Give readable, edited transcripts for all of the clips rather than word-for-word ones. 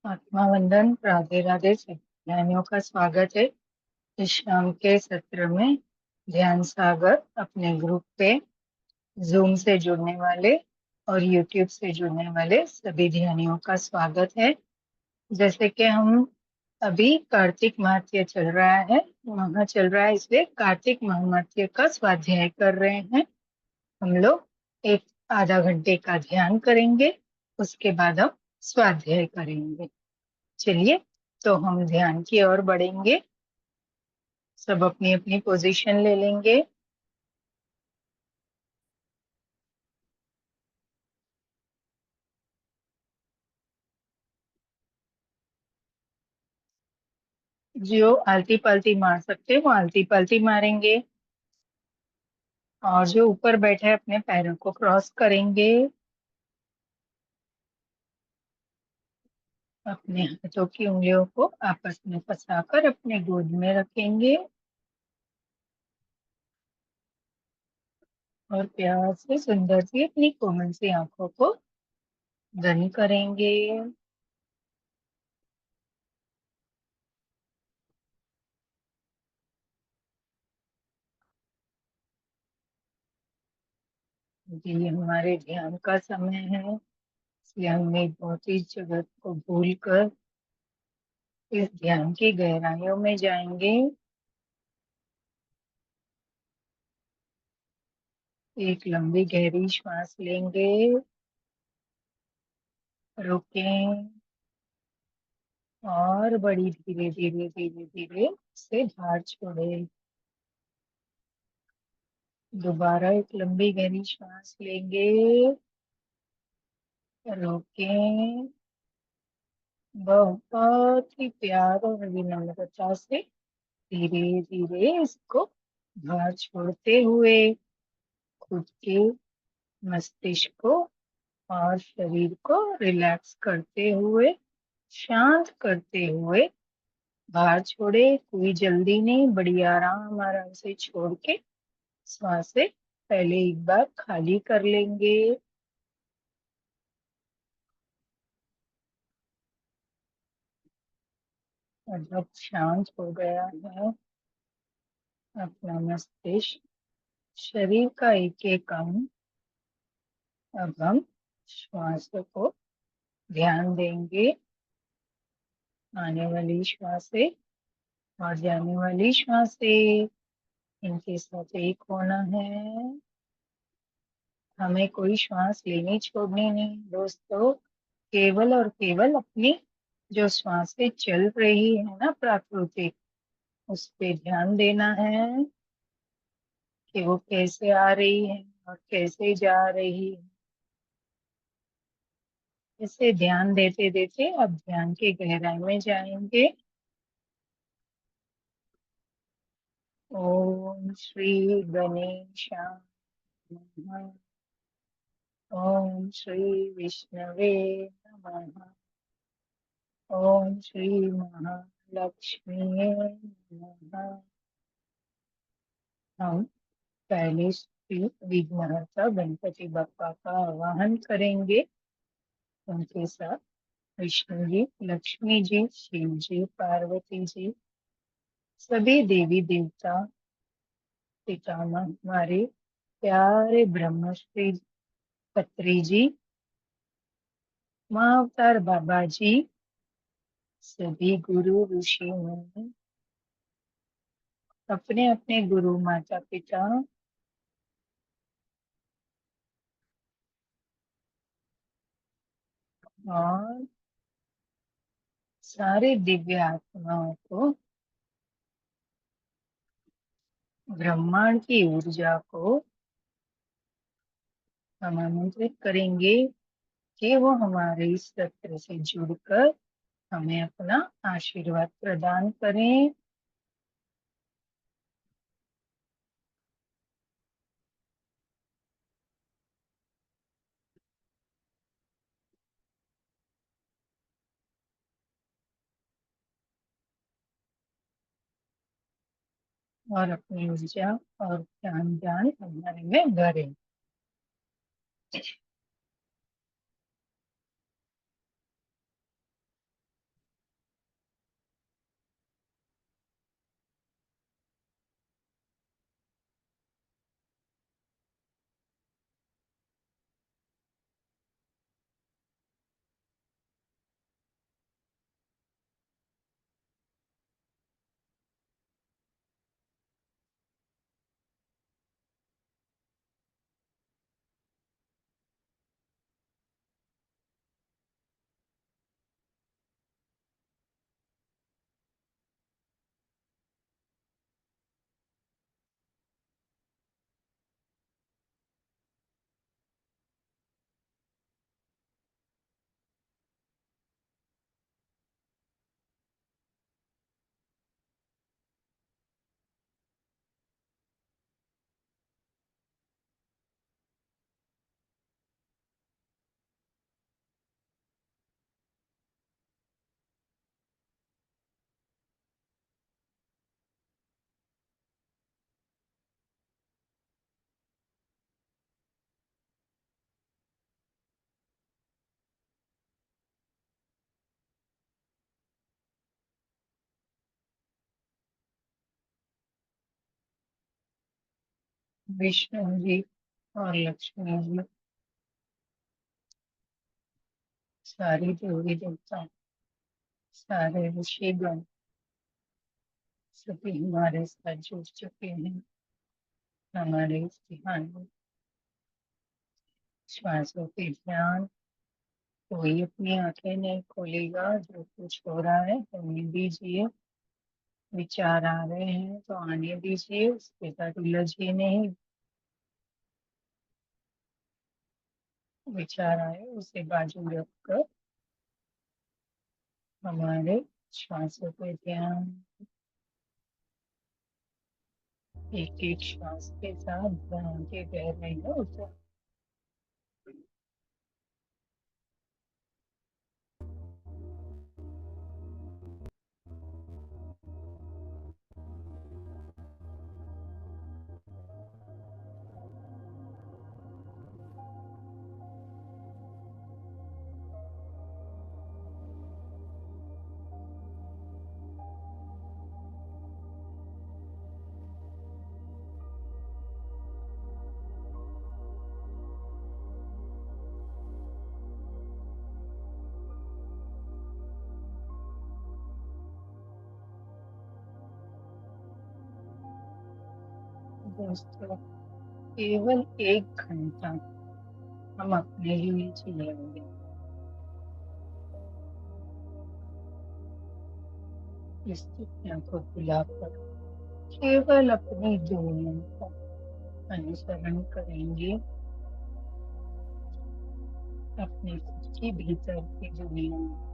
आत्मा वंदन, राधे राधे सभी ध्यानियों का स्वागत है। इस शाम के सत्र में ध्यान सागर अपने ग्रुप पे जूम से जुड़ने वाले और यूट्यूब से जुड़ने वाले सभी ध्यानियों का स्वागत है। जैसे कि हम अभी कार्तिक महात्म्य चल रहा है, महा चल रहा है, इसलिए कार्तिक महात्म्य का स्वाध्याय कर रहे हैं। हम लोग एक आधा घंटे का ध्यान करेंगे, उसके बाद हम स्वाध्याय करेंगे। चलिए, तो हम ध्यान की ओर बढ़ेंगे। सब अपनी अपनी पोजीशन ले लेंगे। जो आलती पालती मार सकते हैं वो आलती पालती मारेंगे, और जो ऊपर बैठे हैं अपने पैरों को क्रॉस करेंगे। अपने हाथों की उंगलियों को आपस में फंसाकर अपने गोद में रखेंगे और प्यार से सुंदर सी अपनी कोमल सी आंखों को बंद करेंगे। ये हमारे ध्यान का समय है, इसलिए हम एक भौतिक जगत को भूलकर इस ध्यान की गहराइयों में जाएंगे। एक लंबी गहरी श्वास लेंगे, रुकें और बड़ी धीरे धीरे धीरे धीरे से बाहर छोड़े। दोबारा एक लंबी गहरी श्वास लेंगे, रुकें, बहुत ही प्यार और विनम्रता से धीरे धीरे इसको बाहर छोड़ते हुए खुद के मस्तिष्क को और शरीर को रिलैक्स करते हुए, शांत करते हुए बाहर छोड़े। कोई जल्दी नहीं, बड़ी आराम आराम से छोड़ के श्वासें पहले एक बार खाली कर लेंगे। और जब शांत हो गया है अपना मस्तिष्क, शरीर का एक एक अंग, अब हम श्वासों को ध्यान देंगे। आने वाली श्वासें और जाने वाली श्वासें, इनके साथ एक होना है। हमें कोई श्वास लेनी छोड़नी नहीं दोस्तों, केवल और केवल अपनी जो श्वासें चल रही है ना प्राकृतिक, उस पे ध्यान देना है कि वो कैसे आ रही है और कैसे जा रही है। इसे ध्यान देते देते अब ध्यान की गहराई में जाएंगे। ओम श्री गणेशाय नमः। ओम श्री विष्णवे नमः। ओम श्री महालक्ष्मी नमः। हम पहले श्री विघ्नहर्ता गणपति बप्पा का आवाहन करेंगे। उनके साथ विष्णु जी, लक्ष्मी जी, शिव जी, पार्वती जी, सभी देवी देवता, पितामह हमारे प्यारे ब्रह्मश्री पत्री जी, माँ अवतार बाबा जी, सभी गुरु ऋषि मुनि, अपने अपने गुरु माता पिता और सारे दिव्य आत्माओं को, ब्रह्मांड की ऊर्जा को हम आमंत्रित करेंगे कि वो हमारे इस सत्र से जुड़कर हमें अपना आशीर्वाद प्रदान करें। और अपनी ऊर्जा और ज्ञान ज्ञान हमारे में भरे। विष्णु जी और लक्ष्मी जी, सारी देवी देवता, सारे ऋषिगण सभी हमारे साथ जुड़ चुके हैं। हमारे इस ध्यान में श्वासों पे ध्यान। कोई अपनी आंखें नहीं खोलेगा, जो कुछ हो रहा है होने दीजिए। विचार आ रहे हैं तो आने दीजिए, उसके साथ उलझिए नहीं। विचार आए उसे बाजू रखकर हमारे श्वासों पे ध्यान। एक एक श्वास के साथ ध्यान के गहराई में उतर। दोस्तों, केवल 1 घंटा हम अपने लिए जिएंगे। इस दुनिया को भुलाकर केवल अपनी दुनिया का अनुसरण करेंगे। अपने खुद के भीतर की दुनिया में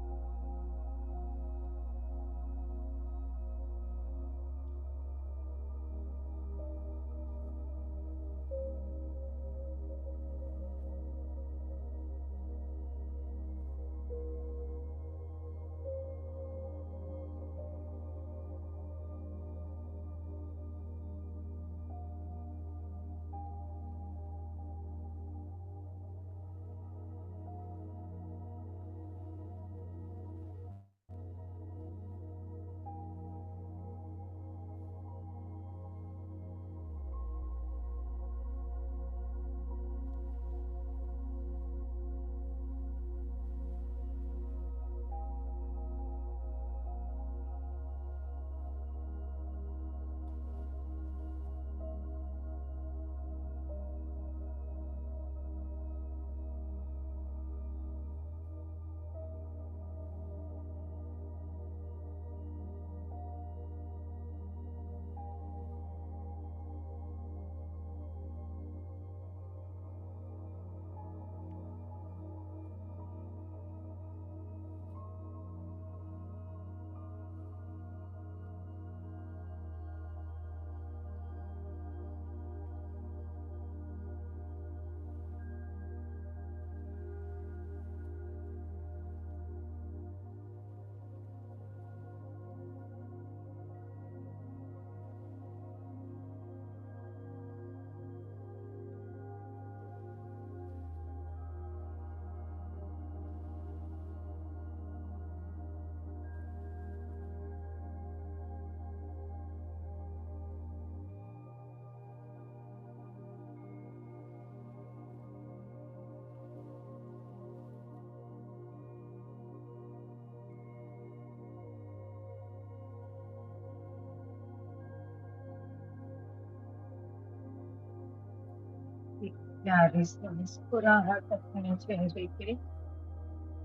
एक प्यारी सी मुस्कुराहट अपने चेहरे पे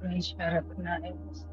हमेशा रखना है बस।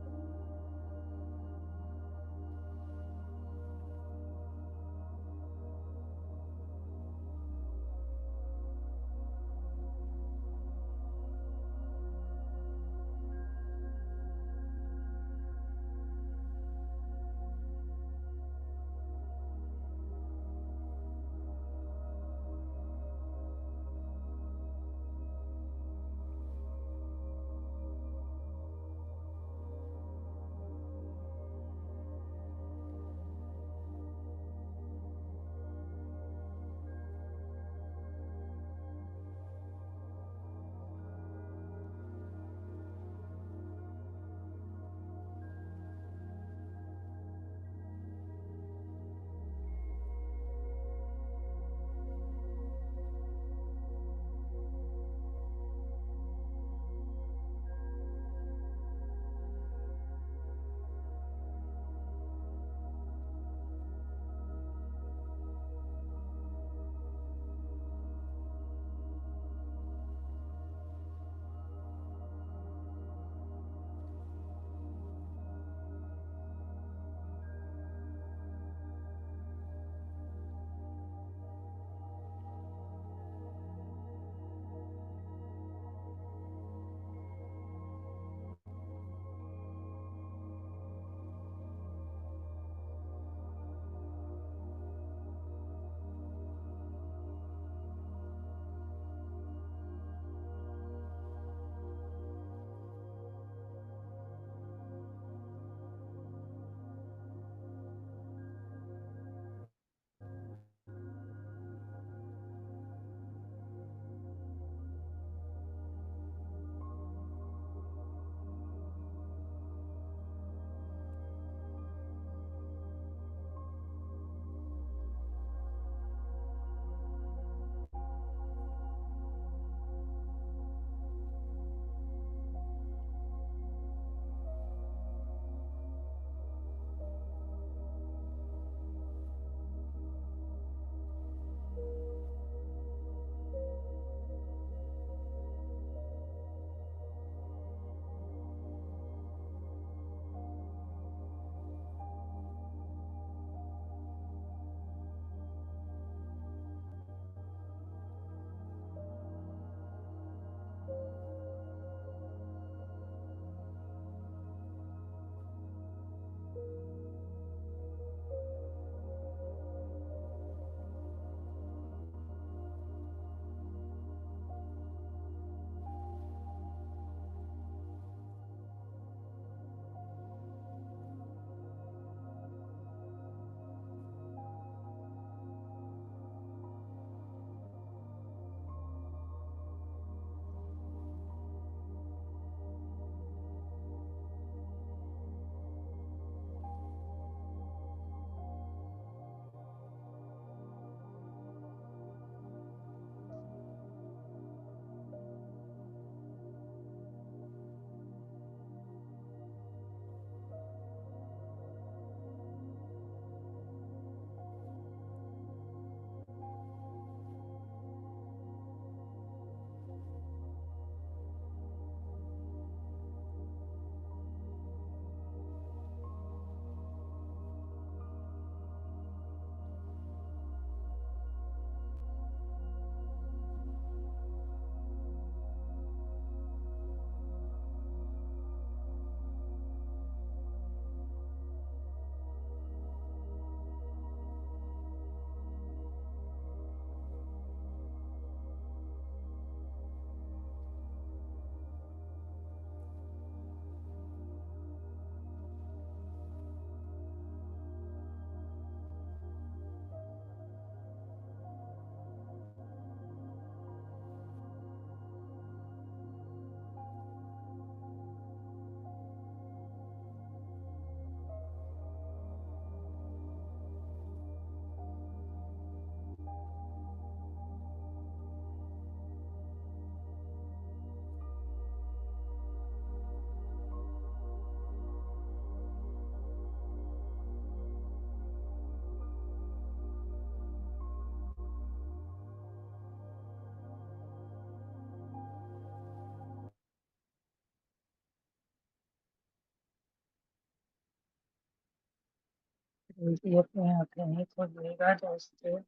जल्दी अपनी आंखें नहीं खोलिएगा दोस्तों।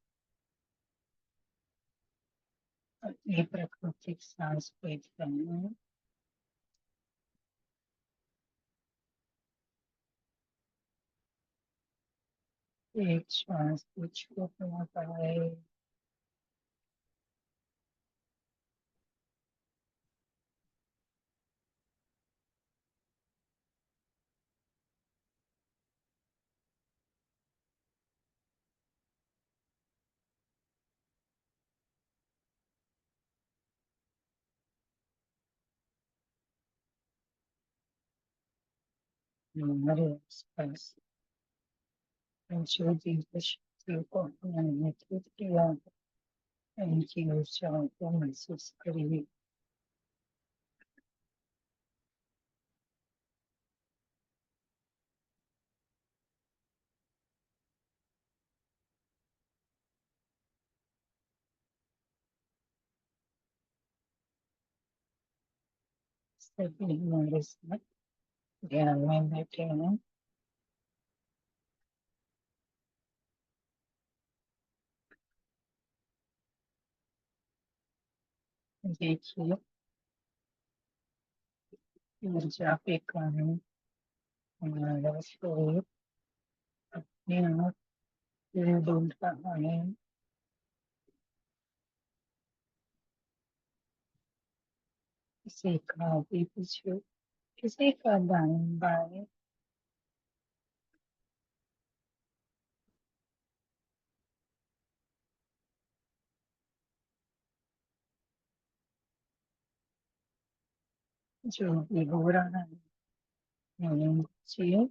अपनी प्राकृतिक सांस को फैलाएं। एक श्वास को छोड़ना पाए। हमारे आसपास जो दिव्य शक्तियों को हमने नियंत्रित किया है, इनकी ऊर्जाओं को महसूस करिए। सभी हमारे साथ ध्यान में बैठे हैं। देखिए, ऊर्जा के कारण हमारा शरीर अपने आप हिल डुल रहा है। किसी का आगे पीछे, किसी का दाएं बाएं। जो भी हो रहा है हमें चाहिए।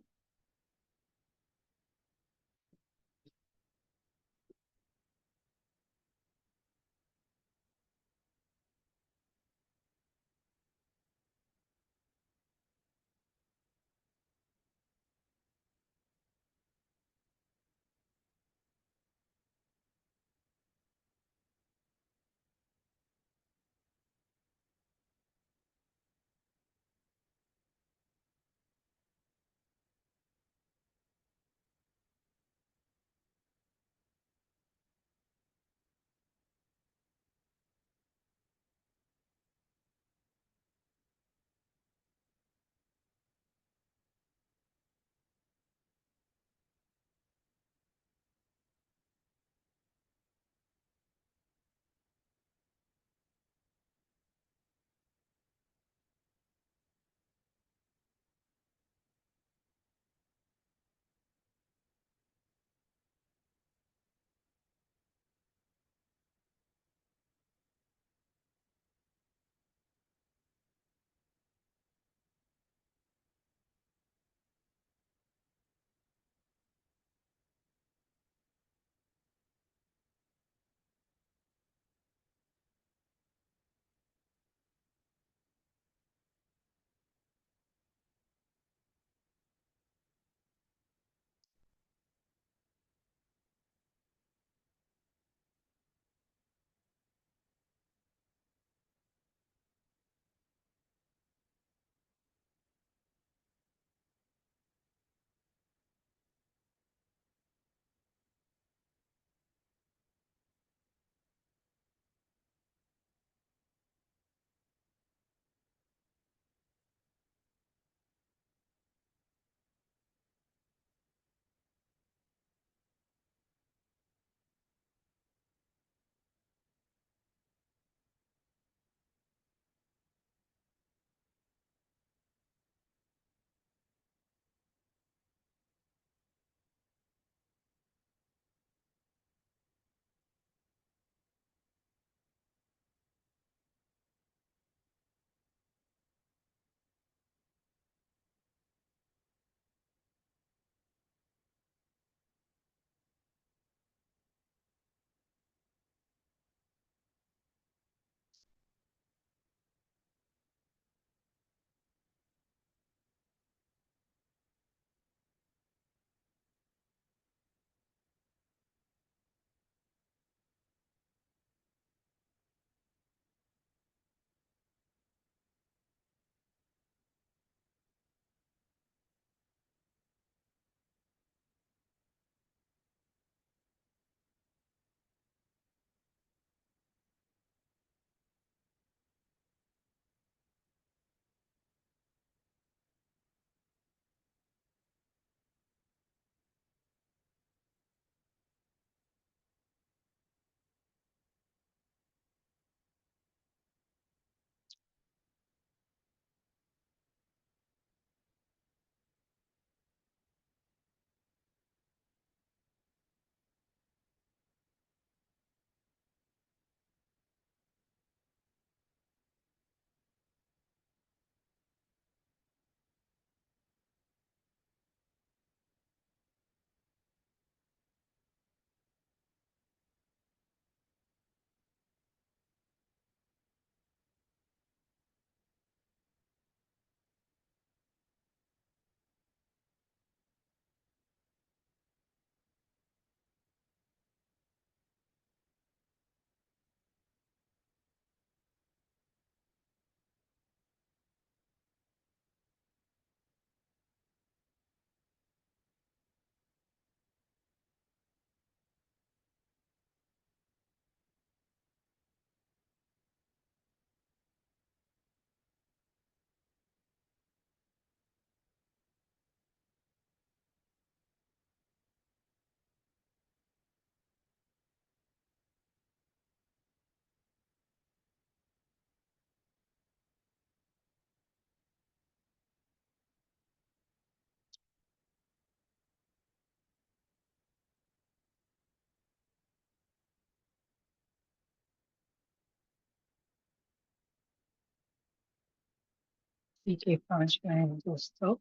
ठीक है, 5 मिनट दोस्तों।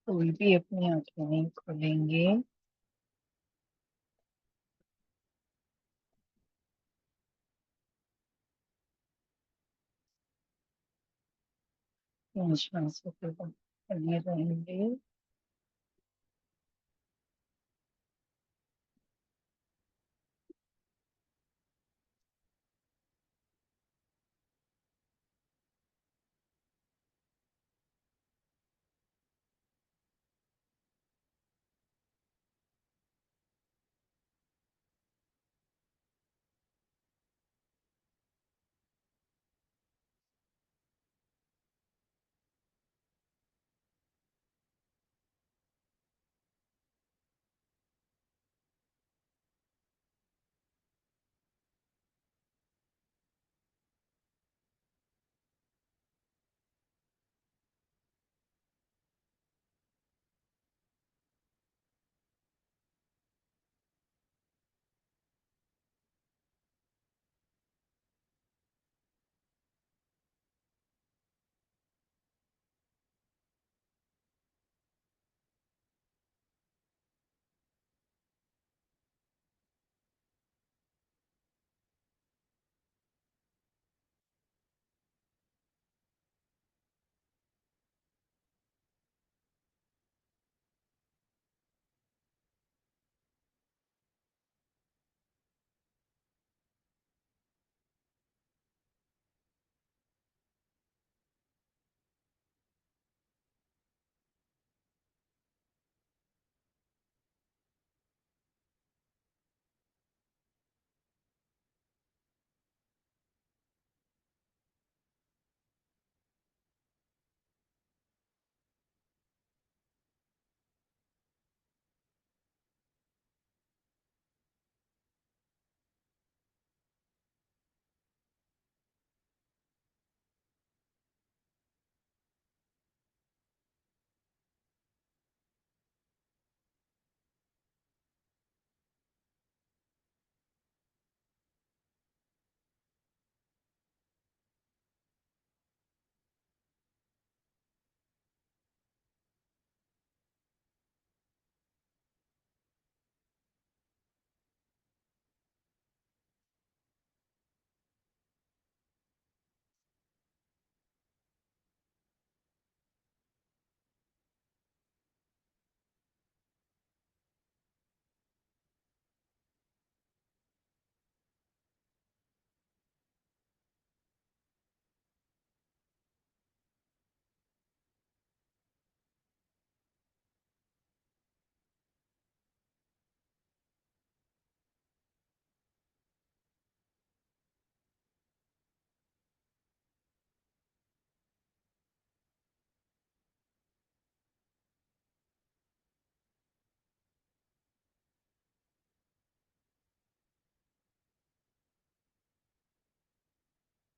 कोई भी अपनी आंखें नहीं खोलेंगे। इन श्वासों के बाद बने रहेंगे।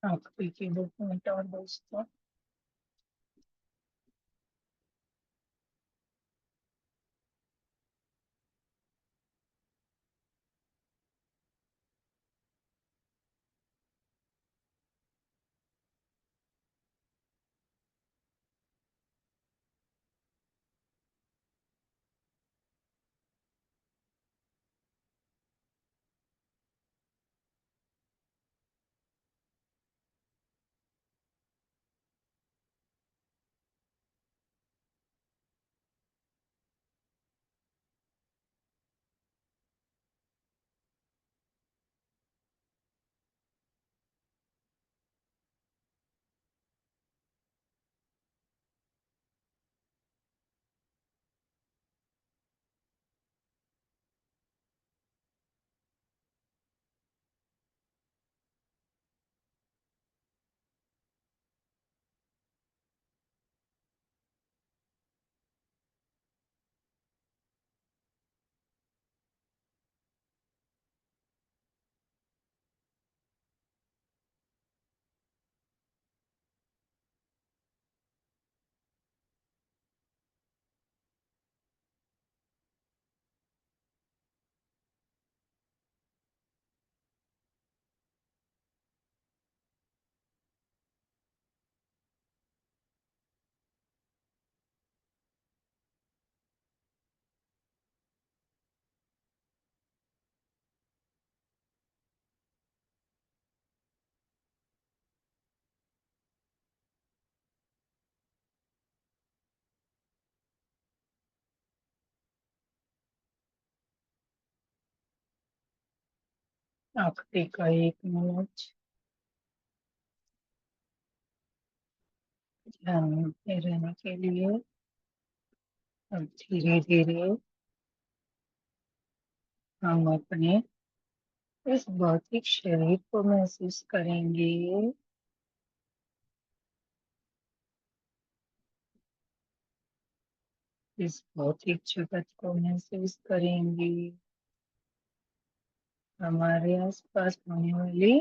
आखिरी के 2 मिनट और दोस्तों। आखिरी का 1 मिनट ध्यान में रहने के लिए। अब धीरे धीरे हम अपने इस भौतिक शरीर को महसूस करेंगे। इस भौतिक जगत को महसूस करेंगे। हमारे आसपास होने वाली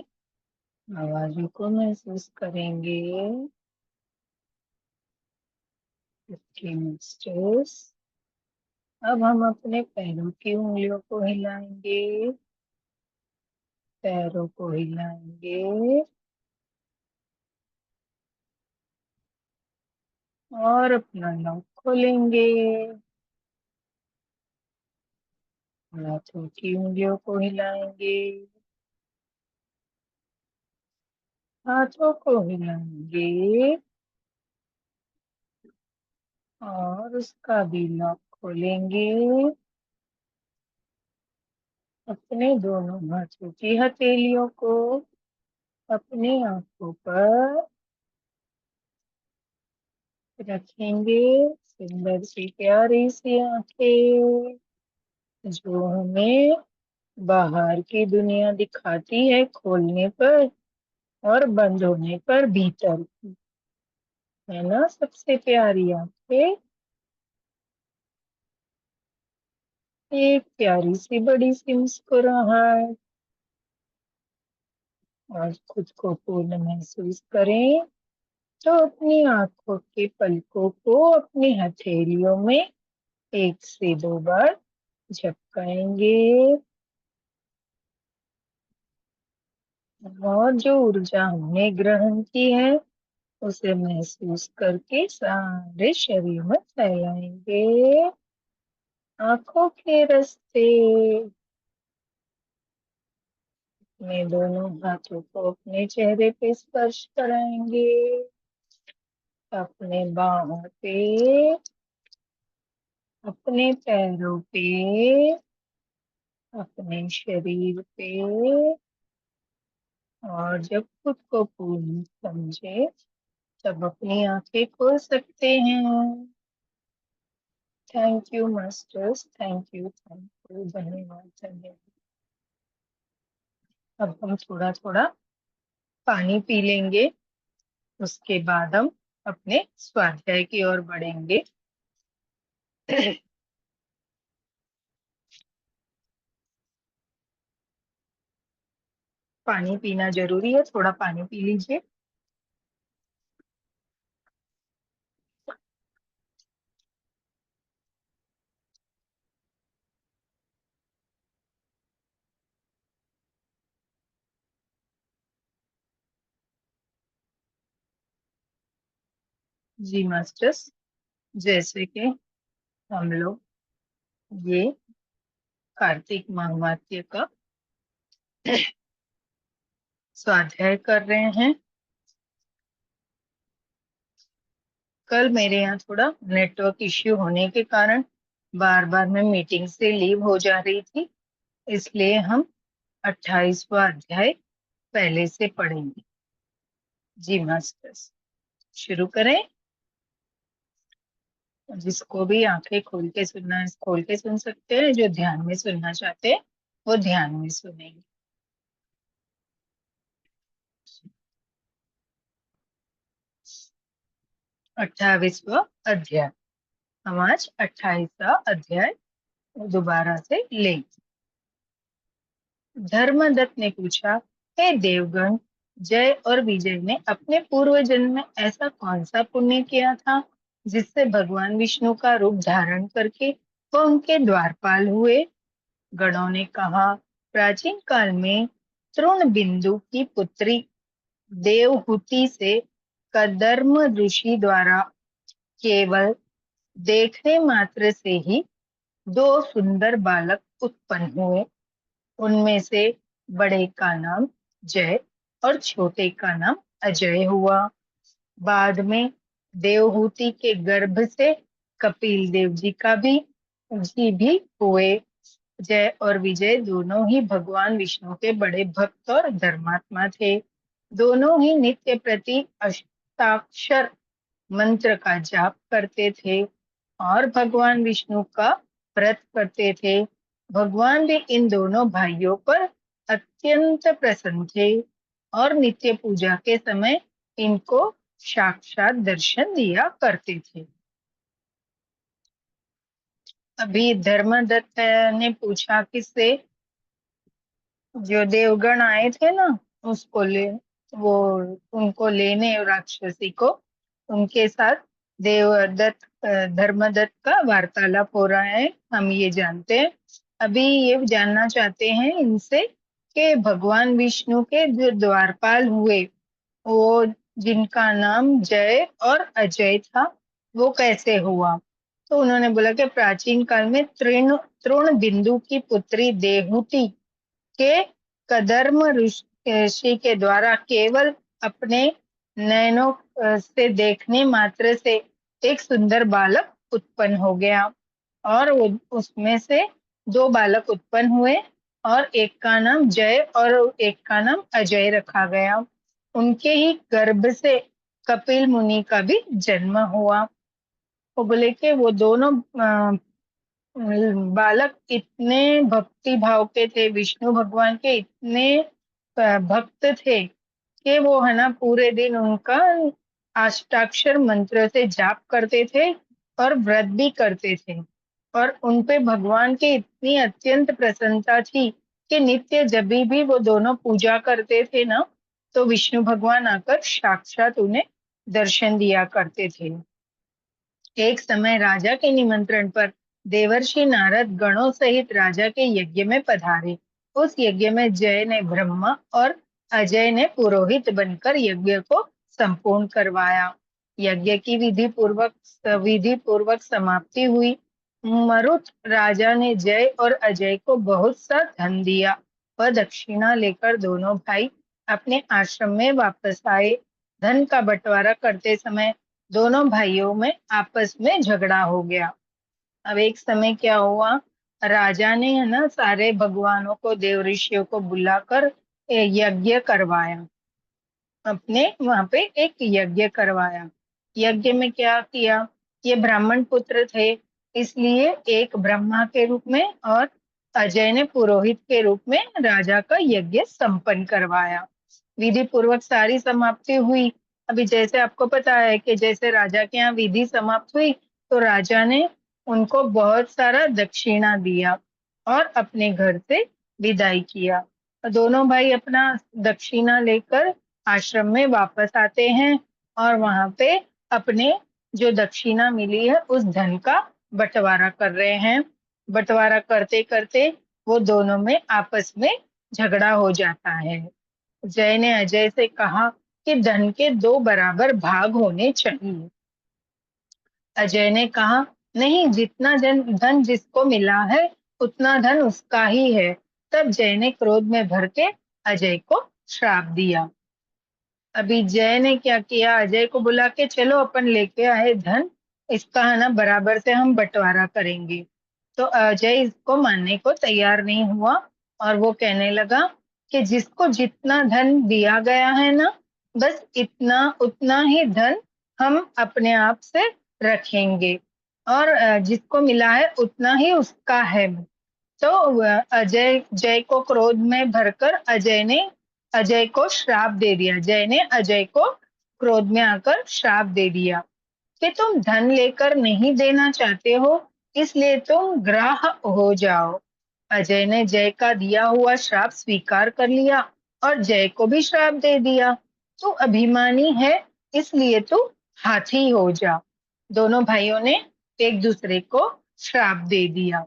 आवाजों को महसूस करेंगे। मास्टर्स, अब हम अपने पैरों की उंगलियों को हिलाएंगे। पैरों को हिलाएंगे और अपना नाक खोलेंगे। हाथों की उंगलियों को हिलाएंगे। हाथों को हिलाएंगे और उसका भी नाक खोलेंगे। अपने दोनों हाथों की हथेलियों को अपनी आंखों पर रखेंगे। सुंदर सी प्यारी सी आंखें जो हमें बाहर की दुनिया दिखाती है खोलने पर और बंद होने पर भीतर की, है ना सबसे प्यारी आंखें। एक प्यारी सी बड़ी सी मुस्कुराहट और खुद को पूर्ण महसूस करें तो अपनी आंखों के पलकों को अपनी हथेलियों में 1 से 2 बार झपकाएंगे और जो ऊर्जा हमने ग्रहण की है उसे महसूस करके सारे शरीर में फैलाएंगे। आंखों के रास्ते में दोनों हाथों को अपने चेहरे पे स्पर्श कराएंगे। अपने बाहों पे, अपने पैरों पे, अपने शरीर पे। और जब खुद को पूर्ण समझे तब अपनी आंखें खोल सकते हैं। Thank you masters, thank you, धन्यवाद धन्यवाद। अब हम थोड़ा थोड़ा पानी पी लेंगे। उसके बाद हम अपने स्वाध्याय की ओर बढ़ेंगे। पानी पीना जरूरी है, थोड़ा पानी पी लीजिए। जी मास्टर्स, जैसे कि हम लोग ये कार्तिक महावाक्य का स्वाध्याय कर रहे हैं। कल मेरे यहाँ थोड़ा नेटवर्क इश्यू होने के कारण बार बार मैं मीटिंग से लीव हो जा रही थी, इसलिए हम 28वां अध्याय पहले से पढ़ेंगे। जी मास्टर्स, शुरू करें। जिसको भी आंखें खोल के सुनना है खोल के सुन सकते हैं, जो ध्यान में सुनना चाहते हैं वो ध्यान में सुनेंगे। 28वां अध्याय। हम आज 28वां अध्याय दोबारा से लेंगे। धर्मदत्त ने पूछा, हे देवगण, जय और विजय ने अपने पूर्व जन्म में ऐसा कौन सा पुण्य किया था जिससे भगवान विष्णु का रूप धारण करके वो उनके द्वारपाल हुए। गणों ने कहा, प्राचीन काल में तृण बिंदु की पुत्री देवहूति से कदर्म ऋषि द्वारा केवल देखने मात्र से ही 2 सुंदर बालक उत्पन्न हुए। उनमें से बड़े का नाम जय और छोटे का नाम अजय हुआ। बाद में देवहूति के गर्भ से कपिल देव जी भी हुए। जय और विजय दोनों ही भगवान विष्णु के बड़े भक्त और धर्मात्मा थे। दोनों ही नित्य प्रति अष्टाक्षर मंत्र का जाप करते थे और भगवान विष्णु का व्रत करते थे। भगवान भी इन दोनों भाइयों पर अत्यंत प्रसन्न थे और नित्य पूजा के समय इनको साक्षात दर्शन दिया करते थे। अभी धर्मदत्त ने पूछा किससे, जो देवगण आए थे ना, उसको ले वो उनको लेने राक्षसी को, उनके साथ देवदत्त धर्मदत्त का वार्तालाप हो रहा है, हम ये जानते हैं। अभी ये जानना चाहते हैं इनसे कि भगवान विष्णु के जो द्वारपाल हुए, वो जिनका नाम जय और अजय था, वो कैसे हुआ। तो उन्होंने बोला कि प्राचीन काल में तृण तृण बिंदु की पुत्री देहूति के कदर्म ऋषि के द्वारा केवल अपने नयनों से देखने मात्र से एक सुंदर बालक उत्पन्न हो गया और उसमें से दो बालक उत्पन्न हुए और एक का नाम जय और एक का नाम अजय रखा गया। उनके ही गर्भ से कपिल मुनि का भी जन्म हुआ। वो बोले कि वो दोनों बालक इतने भक्ति भाव के थे, विष्णु भगवान के इतने भक्त थे कि वो है ना पूरे दिन उनका अष्टाक्षर मंत्र से जाप करते थे और व्रत भी करते थे और उन पे भगवान की इतनी अत्यंत प्रसन्नता थी कि नित्य जब भी वो दोनों पूजा करते थे ना, तो विष्णु भगवान आकर साक्षात उन्हें दर्शन दिया करते थे। एक समय राजा के निमंत्रण पर देवर्षि नारद गणों सहित राजा के यज्ञ में पधारे। उस यज्ञ में जय ने ब्रह्मा और अजय ने पुरोहित बनकर यज्ञ को संपूर्ण करवाया। यज्ञ की विधि पूर्वक समाप्ति हुई। मरुत राजा ने जय और अजय को बहुत सा धन दिया। वह दक्षिणा लेकर दोनों भाई अपने आश्रम में वापस आए। धन का बंटवारा करते समय दोनों भाइयों में आपस में झगड़ा हो गया। अब एक समय क्या हुआ, राजा ने है ना सारे भगवानों को, देव ऋषियों को बुलाकर यज्ञ करवाया। अपने वहां पे एक यज्ञ करवाया। यज्ञ में क्या किया, ये ब्राह्मण पुत्र थे, इसलिए एक ब्रह्मा के रूप में और अजय ने पुरोहित के रूप में राजा का यज्ञ संपन्न करवाया। विधि पूर्वक सारी समाप्ति हुई। अभी जैसे आपको पता है कि जैसे राजा के यहाँ विधि समाप्त हुई तो राजा ने उनको बहुत सारा दक्षिणा दिया और अपने घर से विदाई किया। दोनों भाई अपना दक्षिणा लेकर आश्रम में वापस आते हैं और वहां पे अपने जो दक्षिणा मिली है उस धन का बंटवारा कर रहे हैं। बंटवारा करते करते वो दोनों में आपस में झगड़ा हो जाता है। जय ने अजय से कहा कि धन के दो बराबर भाग होने चाहिए। अजय ने कहा नहीं, जितना धन जिसको मिला है उतना धन उसका ही है। तब जय ने क्रोध में भर के अजय को श्राप दिया। अभी जय ने क्या किया, अजय को बुला के चलो अपन लेके आए धन, इसका है ना बराबर से हम बंटवारा करेंगे। तो अजय इसको मानने को तैयार नहीं हुआ और वो कहने लगा कि जिसको जितना धन दिया गया है ना, बस इतना उतना ही धन हम अपने आप से रखेंगे और जिसको मिला है उतना ही उसका है। तो अजय जय को क्रोध में भरकर अजय को श्राप दे दिया। जय ने अजय को क्रोध में आकर श्राप दे दिया कि तुम धन लेकर नहीं देना चाहते हो, इसलिए तुम ग्राह हो जाओ। अजय ने जय का दिया हुआ श्राप स्वीकार कर लिया और जय को भी श्राप दे दिया। तू अभिमानी है, इसलिए तू हाथी हो जा। दोनों भाइयों ने एक दूसरे को श्राप दे दिया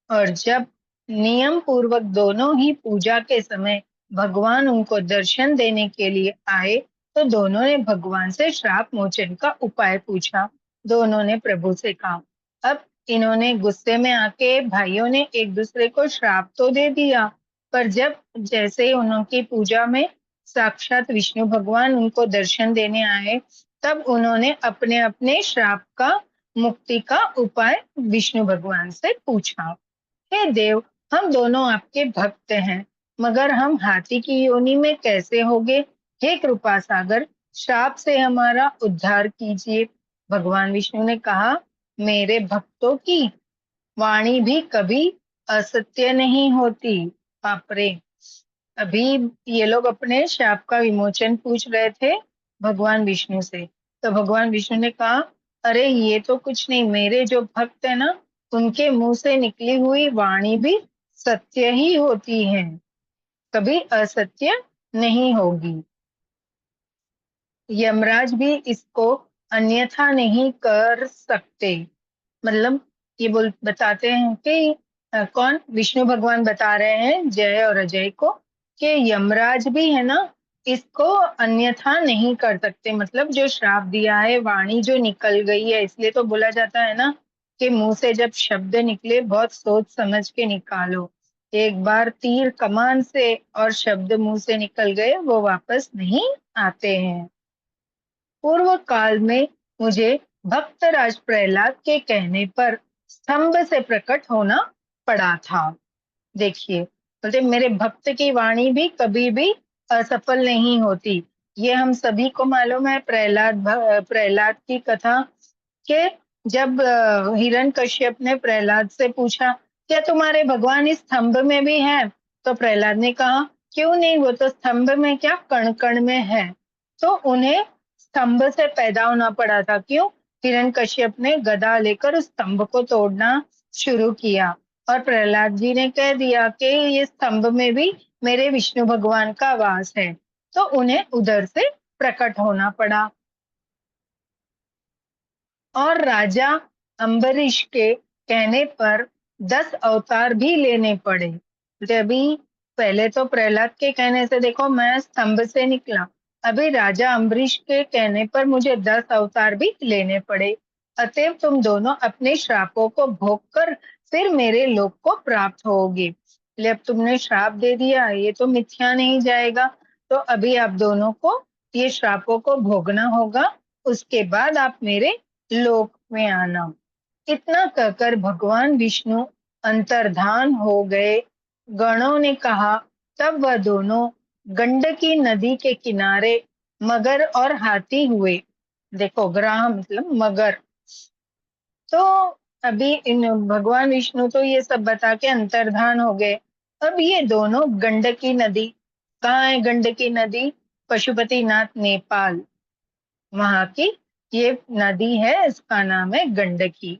और जब नियम पूर्वक दोनों ही पूजा के समय भगवान उनको दर्शन देने के लिए आए तो दोनों ने भगवान से श्राप मोचन का उपाय पूछा। दोनों ने प्रभु से कहा। अब इन्होंने गुस्से में आके भाइयों ने एक दूसरे को श्राप तो दे दिया, पर जब जैसे उनकी पूजा में साक्षात विष्णु भगवान उनको दर्शन देने आए, तब उन्होंने अपने अपने श्राप का मुक्ति का उपाय विष्णु भगवान से पूछा। हे देव, हम दोनों आपके भक्त हैं, मगर हम हाथी की योनि में कैसे होंगे? हे कृपा सागर, श्राप से हमारा उद्धार कीजिए। भगवान विष्णु ने कहा, मेरे भक्तों की वाणी भी कभी असत्य नहीं होती। बाप रे! अभी ये लोग अपने शाप का विमोचन पूछ रहे थे भगवान विष्णु से। तो भगवान विष्णु ने कहा, अरे ये तो कुछ नहीं, मेरे जो भक्त है ना, उनके मुंह से निकली हुई वाणी भी सत्य ही होती है, कभी असत्य नहीं होगी। यमराज भी इसको अन्यथा नहीं कर सकते। मतलब ये बताते हैं कि कौन? विष्णु भगवान बता रहे हैं जय और अजय को कि यमराज भी है ना, इसको अन्यथा नहीं कर सकते। मतलब जो श्राप दिया है, वाणी जो निकल गई है, इसलिए तो बोला जाता है ना कि मुंह से जब शब्द निकले बहुत सोच समझ के निकालो। एक बार तीर कमान से और शब्द मुंह से निकल गए, वो वापस नहीं आते हैं। पूर्व काल में मुझे भक्तराज प्रहलाद के कहने पर स्तंभ से प्रकट होना पड़ा था। देखिए, बोलते मेरे भक्त की वाणी भी कभी भी असफल नहीं होती। ये हम सभी को मालूम है। प्रहलाद की कथा के जब हिरण्यकश्यप ने प्रहलाद से पूछा, क्या तुम्हारे भगवान इस स्तंभ में भी है? तो प्रहलाद ने कहा, क्यों नहीं, वो तो स्तंभ में क्या कण कण में है। तो उन्हें स्तंभ से पैदा होना पड़ा था। क्यों? हिरण्यकश्यप ने गदा लेकर उस स्तंभ को तोड़ना शुरू किया और प्रहलाद जी ने कह दिया कि ये स्तंभ में भी मेरे विष्णु भगवान का वास है, तो उन्हें उधर से प्रकट होना पड़ा। और राजा अम्बरीश के कहने पर 10 अवतार भी लेने पड़े। अभी पहले तो प्रहलाद के कहने से देखो मैं स्तंभ से निकला, अभी राजा अम्बरीश के कहने पर मुझे 10 अवतार भी लेने पड़े। अतएव तुम दोनों अपने श्रापों को भोग कर फिर मेरे लोक को प्राप्त होगे। इसलिए अब तुमने श्राप दे दिया, ये तो मिथ्या नहीं जाएगा, तो अभी आप दोनों को ये श्रापों को भोगना होगा, उसके बाद आप मेरे लोक में आना। इतना कहकर भगवान विष्णु अंतर्धान हो गए। गणों ने कहा, तब वह दोनों गंडकी नदी के किनारे मगर और हाथी हुए। देखो, ग्राह मतलब मगर। तो अभी इन भगवान विष्णु तो ये सब बता के अंतर्धान हो गए। अब ये दोनों गंडकी नदी, कहाँ है गंडकी नदी? पशुपतिनाथ नेपाल, वहां की ये नदी है, इसका नाम है गंडकी।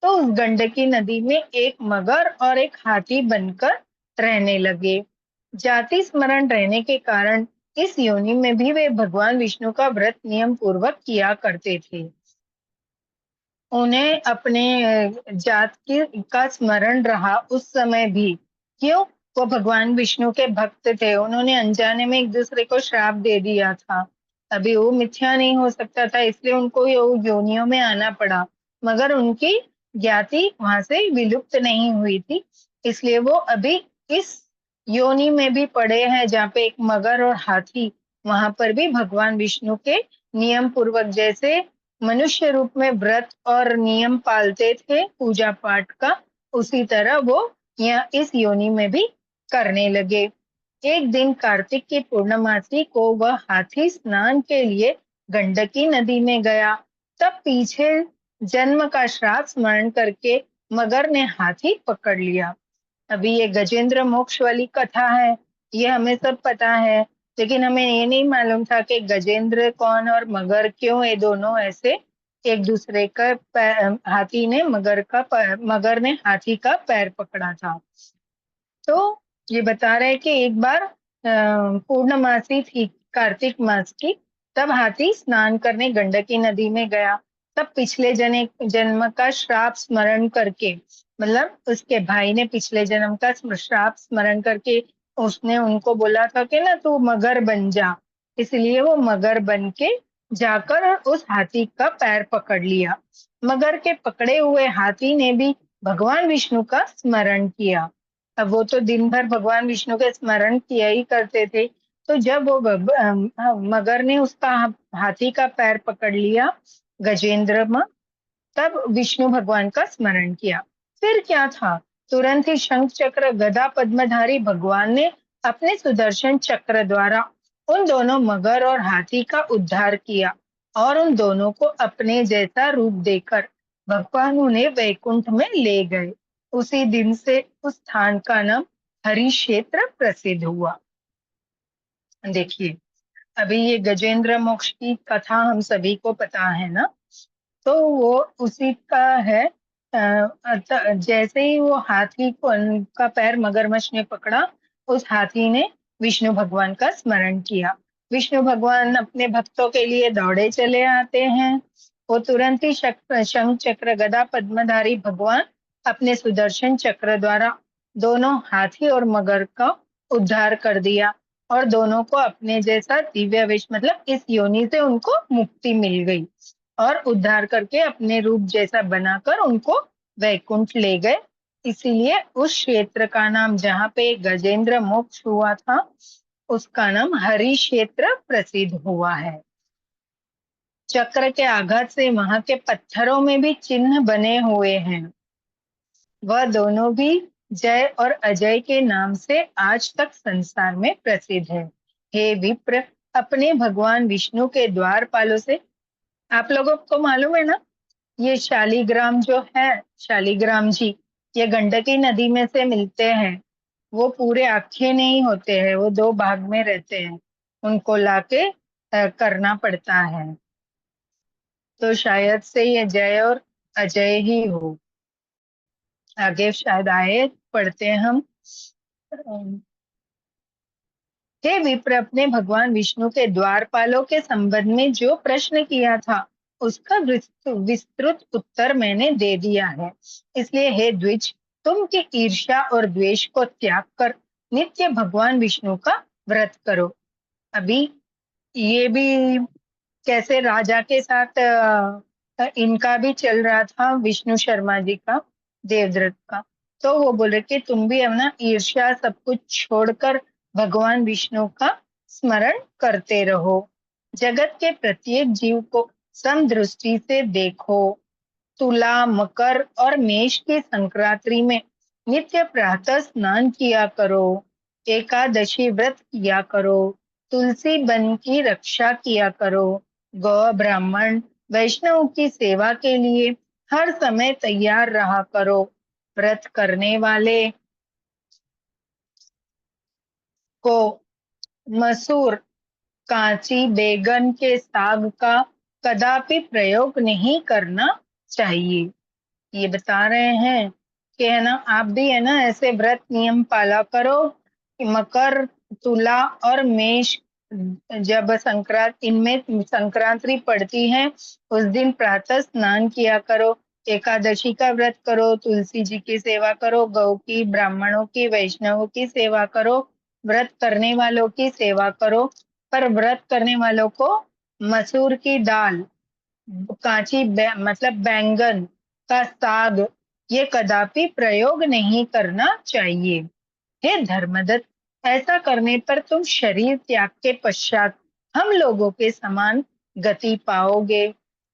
तो उस गंडकी नदी में एक मगर और एक हाथी बनकर रहने लगे। जाति स्मरण रहने के कारण इस योनि में भी वे भगवान विष्णु का व्रत नियम पूर्वक किया करते थे। उन्हें अपने जात की का स्मरण रहा उस समय भी। क्यों? वो भगवान विष्णु के भक्त थे, उन्होंने अनजाने में एक दूसरे को श्राप दे दिया था। अभी वो मिथ्या नहीं हो सकता था, इसलिए उनको योनियों में आना पड़ा, मगर उनकी ज्ञाति वहां से विलुप्त नहीं हुई थी। इसलिए वो अभी इस योनि में भी पड़े हैं जहाँ पे एक मगर और हाथी, वहां पर भी भगवान विष्णु के नियम पूर्वक, जैसे मनुष्य रूप में व्रत और नियम पालते थे पूजा पाठ का, उसी तरह वो यहाँ इस योनि में भी करने लगे। एक दिन कार्तिक की पूर्णमासी को वह हाथी स्नान के लिए गंडकी नदी में गया। तब पीछे जन्म का श्राप स्मरण करके मगर ने हाथी पकड़ लिया। अभी ये गजेंद्र मोक्ष वाली कथा है, ये हमें सब पता है, लेकिन हमें ये नहीं मालूम था कि गजेंद्र कौन और मगर क्यों ये दोनों ऐसे एक दूसरे का हाथी ने मगर ने हाथी का पैर पकड़ा था। तो ये बता रहे हैं कि एक बार पूर्णमासी थी कार्तिक मास की, तब हाथी स्नान करने गंडकी नदी में गया। तब पिछले जन्म का श्राप स्मरण करके, मतलब उसके भाई ने पिछले जन्म का श्राप स्मरण करके उसने उनको बोला था कि ना तू मगर बन जा, इसलिए वो मगर बन के जाकर उस हाथी का पैर पकड़ लिया। मगर के पकड़े हुए हाथी ने भी भगवान विष्णु का स्मरण किया। अब वो तो दिन भर भगवान विष्णु के स्मरण किया ही करते थे। तो जब वो मगर ने उसका हाथी का पैर पकड़ लिया गजेंद्र में, तब विष्णु भगवान का स्मरण किया। फिर क्या था तुरंत ही शंख चक्र गदा पद्मधारी भगवान ने अपने सुदर्शन चक्र द्वारा उन दोनों मगर और हाथी का उद्धार किया और उन दोनों को अपने जैसा रूप देकर भगवान उन्हें वैकुंठ में ले गए। उसी दिन से उस स्थान का नाम हरि क्षेत्र प्रसिद्ध हुआ। देखिए, अभी ये गजेंद्र मोक्ष की कथा हम सभी को पता है ना, तो वो उसी का है। जैसे ही वो हाथी को का पैर मगरमच्छ ने पकड़ा, उस हाथी ने विष्णु भगवान का स्मरण किया। विष्णु भगवान अपने भक्तों के लिए दौड़े चले आते हैं। वो तुरंत ही शंख चक्र गदा पद्मधारी भगवान अपने सुदर्शन चक्र द्वारा दोनों हाथी और मगर का उद्धार कर दिया और दोनों को अपने जैसा दिव्य वेश, मतलब इस योनि से उनको मुक्ति मिल गई और उद्धार करके अपने रूप जैसा बनाकर उनको वैकुंठ ले गए। इसीलिए उस क्षेत्र का नाम, जहाँ पे गजेंद्र मोक्ष हुआ था, उसका नाम हरि क्षेत्र प्रसिद्ध हुआ है। चक्र के आघात से वहां के पत्थरों में भी चिन्ह बने हुए हैं। वह दोनों भी जय और अजय के नाम से आज तक संसार में प्रसिद्ध है। हे विप्र, अपने भगवान विष्णु के द्वारपालों से, आप लोगों को मालूम है ना, ये शालिग्राम जो है, शालिग्राम जी, ये गंडकी नदी में से मिलते हैं। वो पूरे अखे नहीं होते हैं, वो दो भाग में रहते हैं, उनको लाके करना पड़ता है। तो शायद से ये जय और अजय ही हो। आगे शायद आए पढ़ते हैं हम। हे विप्र, अपने भगवान विष्णु के द्वारपालों के संबंध में जो प्रश्न किया था, उसका विस्तृत उत्तर मैंने दे दिया है। इसलिए हे द्विज, तुम की ईर्ष्या और द्वेष को त्याग कर नित्य भगवान विष्णु का व्रत करो। अभी ये भी कैसे राजा के साथ इनका भी चल रहा था, विष्णु शर्मा जी का, देवव्रत का। तो वो बोले कि तुम भी अपना ईर्ष्या सब कुछ छोड़कर भगवान विष्णु का स्मरण करते रहो। जगत के प्रत्येक जीव को समदृष्टि से देखो। तुला, मकर और मेष की संक्रांति में नित्य प्रातः स्नान किया करो। एकादशी व्रत किया करो। तुलसी वन की रक्षा किया करो। गौ, ब्राह्मण, वैष्णव की सेवा के लिए हर समय तैयार रहा करो। व्रत करने वाले को मसूर, कांची, बैगन के साग का कदापि प्रयोग नहीं करना चाहिए। ये बता रहे हैं कि है ना, आप भी है ना ऐसे व्रत नियम पाला करो कि मकर, तुला और मेष, जब संक्रांति, इनमें संक्रांति पड़ती है, उस दिन प्रातः स्नान किया करो। एकादशी का व्रत करो। तुलसी जी की सेवा करो। गौ की, ब्राह्मणों की, वैष्णवों की सेवा करो। व्रत करने वालों की सेवा करो। पर व्रत करने वालों को मसूर की दाल, कांची मतलब बैंगन का साग, ये कदापि प्रयोग नहीं करना चाहिए। हे धर्मदत्त, ऐसा करने पर तुम शरीर त्याग के पश्चात हम लोगों के समान गति पाओगे।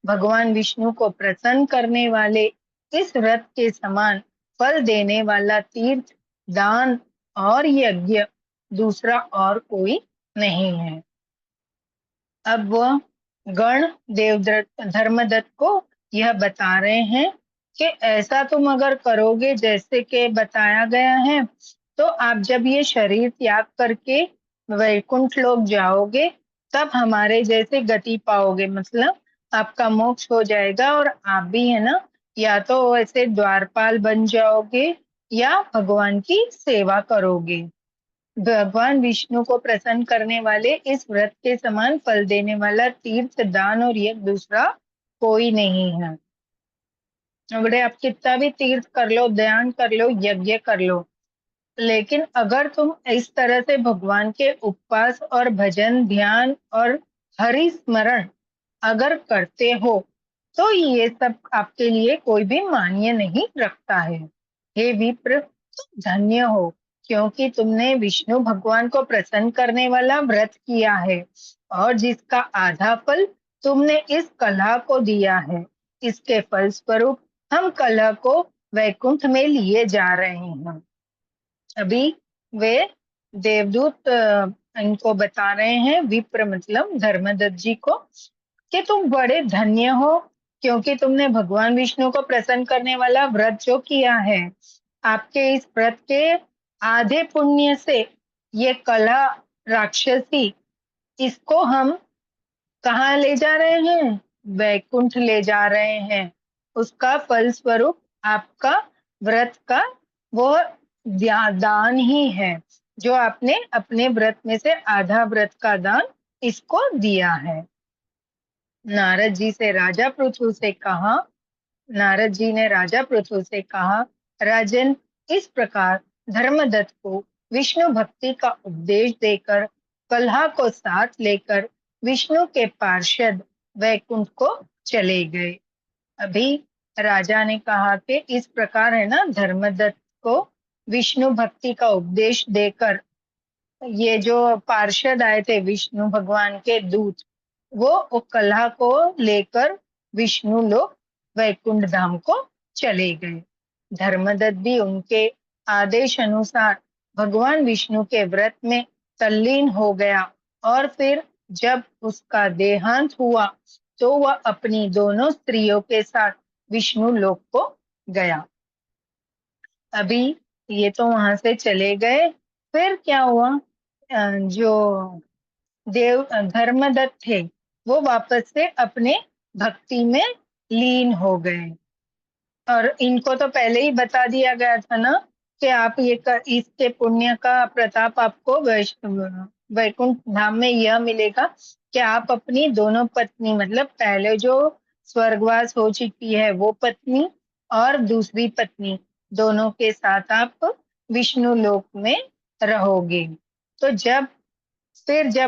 भगवान विष्णु को प्रसन्न करने वाले इस व्रत के समान फल देने वाला तीर्थ, दान और यज्ञ दूसरा और कोई नहीं है। अब वह गण देवदत्त धर्मदत्त को यह बता रहे हैं कि ऐसा तुम अगर करोगे जैसे कि बताया गया है, तो आप जब ये शरीर त्याग करके वैकुंठ लोक जाओगे, तब हमारे जैसे गति पाओगे, मतलब आपका मोक्ष हो जाएगा और आप भी है ना, या तो ऐसे द्वारपाल बन जाओगे या भगवान की सेवा करोगे। भगवान विष्णु को प्रसन्न करने वाले इस व्रत के समान फल देने वाला तीर्थ, दान और यज्ञ दूसरा कोई नहीं है। बड़े आप कितना भी तीर्थ कर लो, दान कर लो, यज्ञ कर लो, लेकिन अगर तुम इस तरह से भगवान के उपवास और भजन, ध्यान और हरि स्मरण अगर करते हो, तो ये सब आपके लिए कोई भी मान्य नहीं रखता है। हे विप्र, तुम धन्य हो, क्योंकि तुमने विष्णु भगवान को प्रसन्न करने वाला व्रत किया है और जिसका आधा फल तुमने इस कलह को दिया है। इसके फलस्वरूप हम कलह को वैकुंठ में लिए जा रहे हैं। अभी वे देवदूत इनको बता रहे हैं, विप्र मतलब धर्मदत्त जी को, कि तुम बड़े धन्य हो, क्योंकि तुमने भगवान विष्णु को प्रसन्न करने वाला व्रत जो किया है। आपके इस व्रत के आधे पुण्य से ये कला राक्षसी, इसको हम कहाँ ले जा रहे हैं? वैकुंठ ले जा रहे हैं। उसका फल स्वरूप आपका व्रत का वो दान ही है, जो आपने अपने व्रत में से आधा व्रत का दान इसको दिया है। नारद जी से राजा पृथु से कहा नारद जी ने राजा पृथु से कहा, राजन, इस प्रकार धर्मदत्त को विष्णु भक्ति का उपदेश देकर कलहा को साथ लेकर विष्णु के पार्षद वैकुंठ को चले गए। अभी राजा ने कहा कि इस प्रकार है ना, धर्मदत्त को विष्णु भक्ति का उपदेश देकर ये जो पार्षद आए थे विष्णु भगवान के दूत, वो कलहा को लेकर विष्णु लोग वैकुंठ धाम को चले गए। धर्मदत्त भी उनके आदेश अनुसार भगवान विष्णु के व्रत में तल्लीन हो गया, और फिर जब उसका देहांत हुआ तो वह अपनी दोनों स्त्रियों के साथ विष्णु लोक को गया। अभी ये तो वहां से चले गए, फिर क्या हुआ? जो धर्मदत्त थे वो वापस से अपने भक्ति में लीन हो गए। और इनको तो पहले ही बता दिया गया था ना कि आप इसके पुण्य का प्रताप आपको वैकुंठ धाम में यह मिलेगा कि आप अपनी दोनों पत्नी, मतलब पहले जो स्वर्गवास हो चुकी है वो पत्नी और दूसरी पत्नी, दोनों के साथ आप विष्णु लोक में रहोगे। तो जब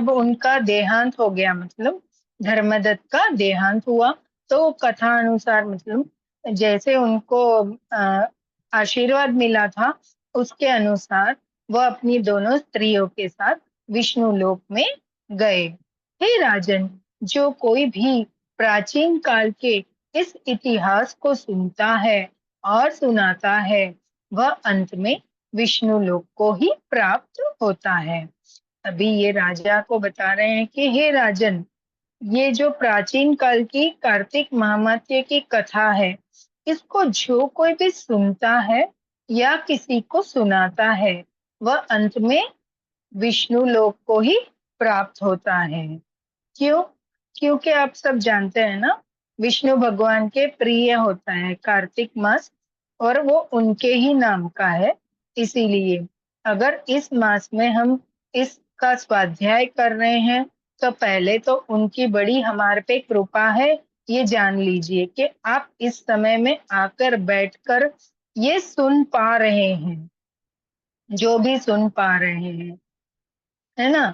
उनका देहांत हो गया, मतलब धर्मदत्त का देहांत हुआ, तो कथा अनुसार मतलब जैसे उनको आशीर्वाद मिला था उसके अनुसार वह अपनी दोनों स्त्रियों के साथ विष्णु लोक में गए। हे राजन, जो कोई भी प्राचीन काल के इस इतिहास को सुनता है और सुनाता है, वह अंत में विष्णु लोक को ही प्राप्त होता है। अभी ये राजा को बता रहे हैं कि हे राजन, ये जो प्राचीन काल की कार्तिक महात्म्य की कथा है, इसको जो कोई भी सुनता है या किसी को सुनाता है, वह अंत में विष्णु लोक को ही प्राप्त होता है। क्यों? क्योंकि आप सब जानते हैं ना, विष्णु भगवान के प्रिय होता है कार्तिक मास, और वो उनके ही नाम का है। इसीलिए अगर इस मास में हम इसका स्वाध्याय कर रहे हैं, तो पहले तो उनकी बड़ी हमारे पे कृपा है। ये जान लीजिए कि आप इस समय में आकर बैठकर ये सुन पा रहे हैं, जो भी सुन पा रहे हैं, है ना?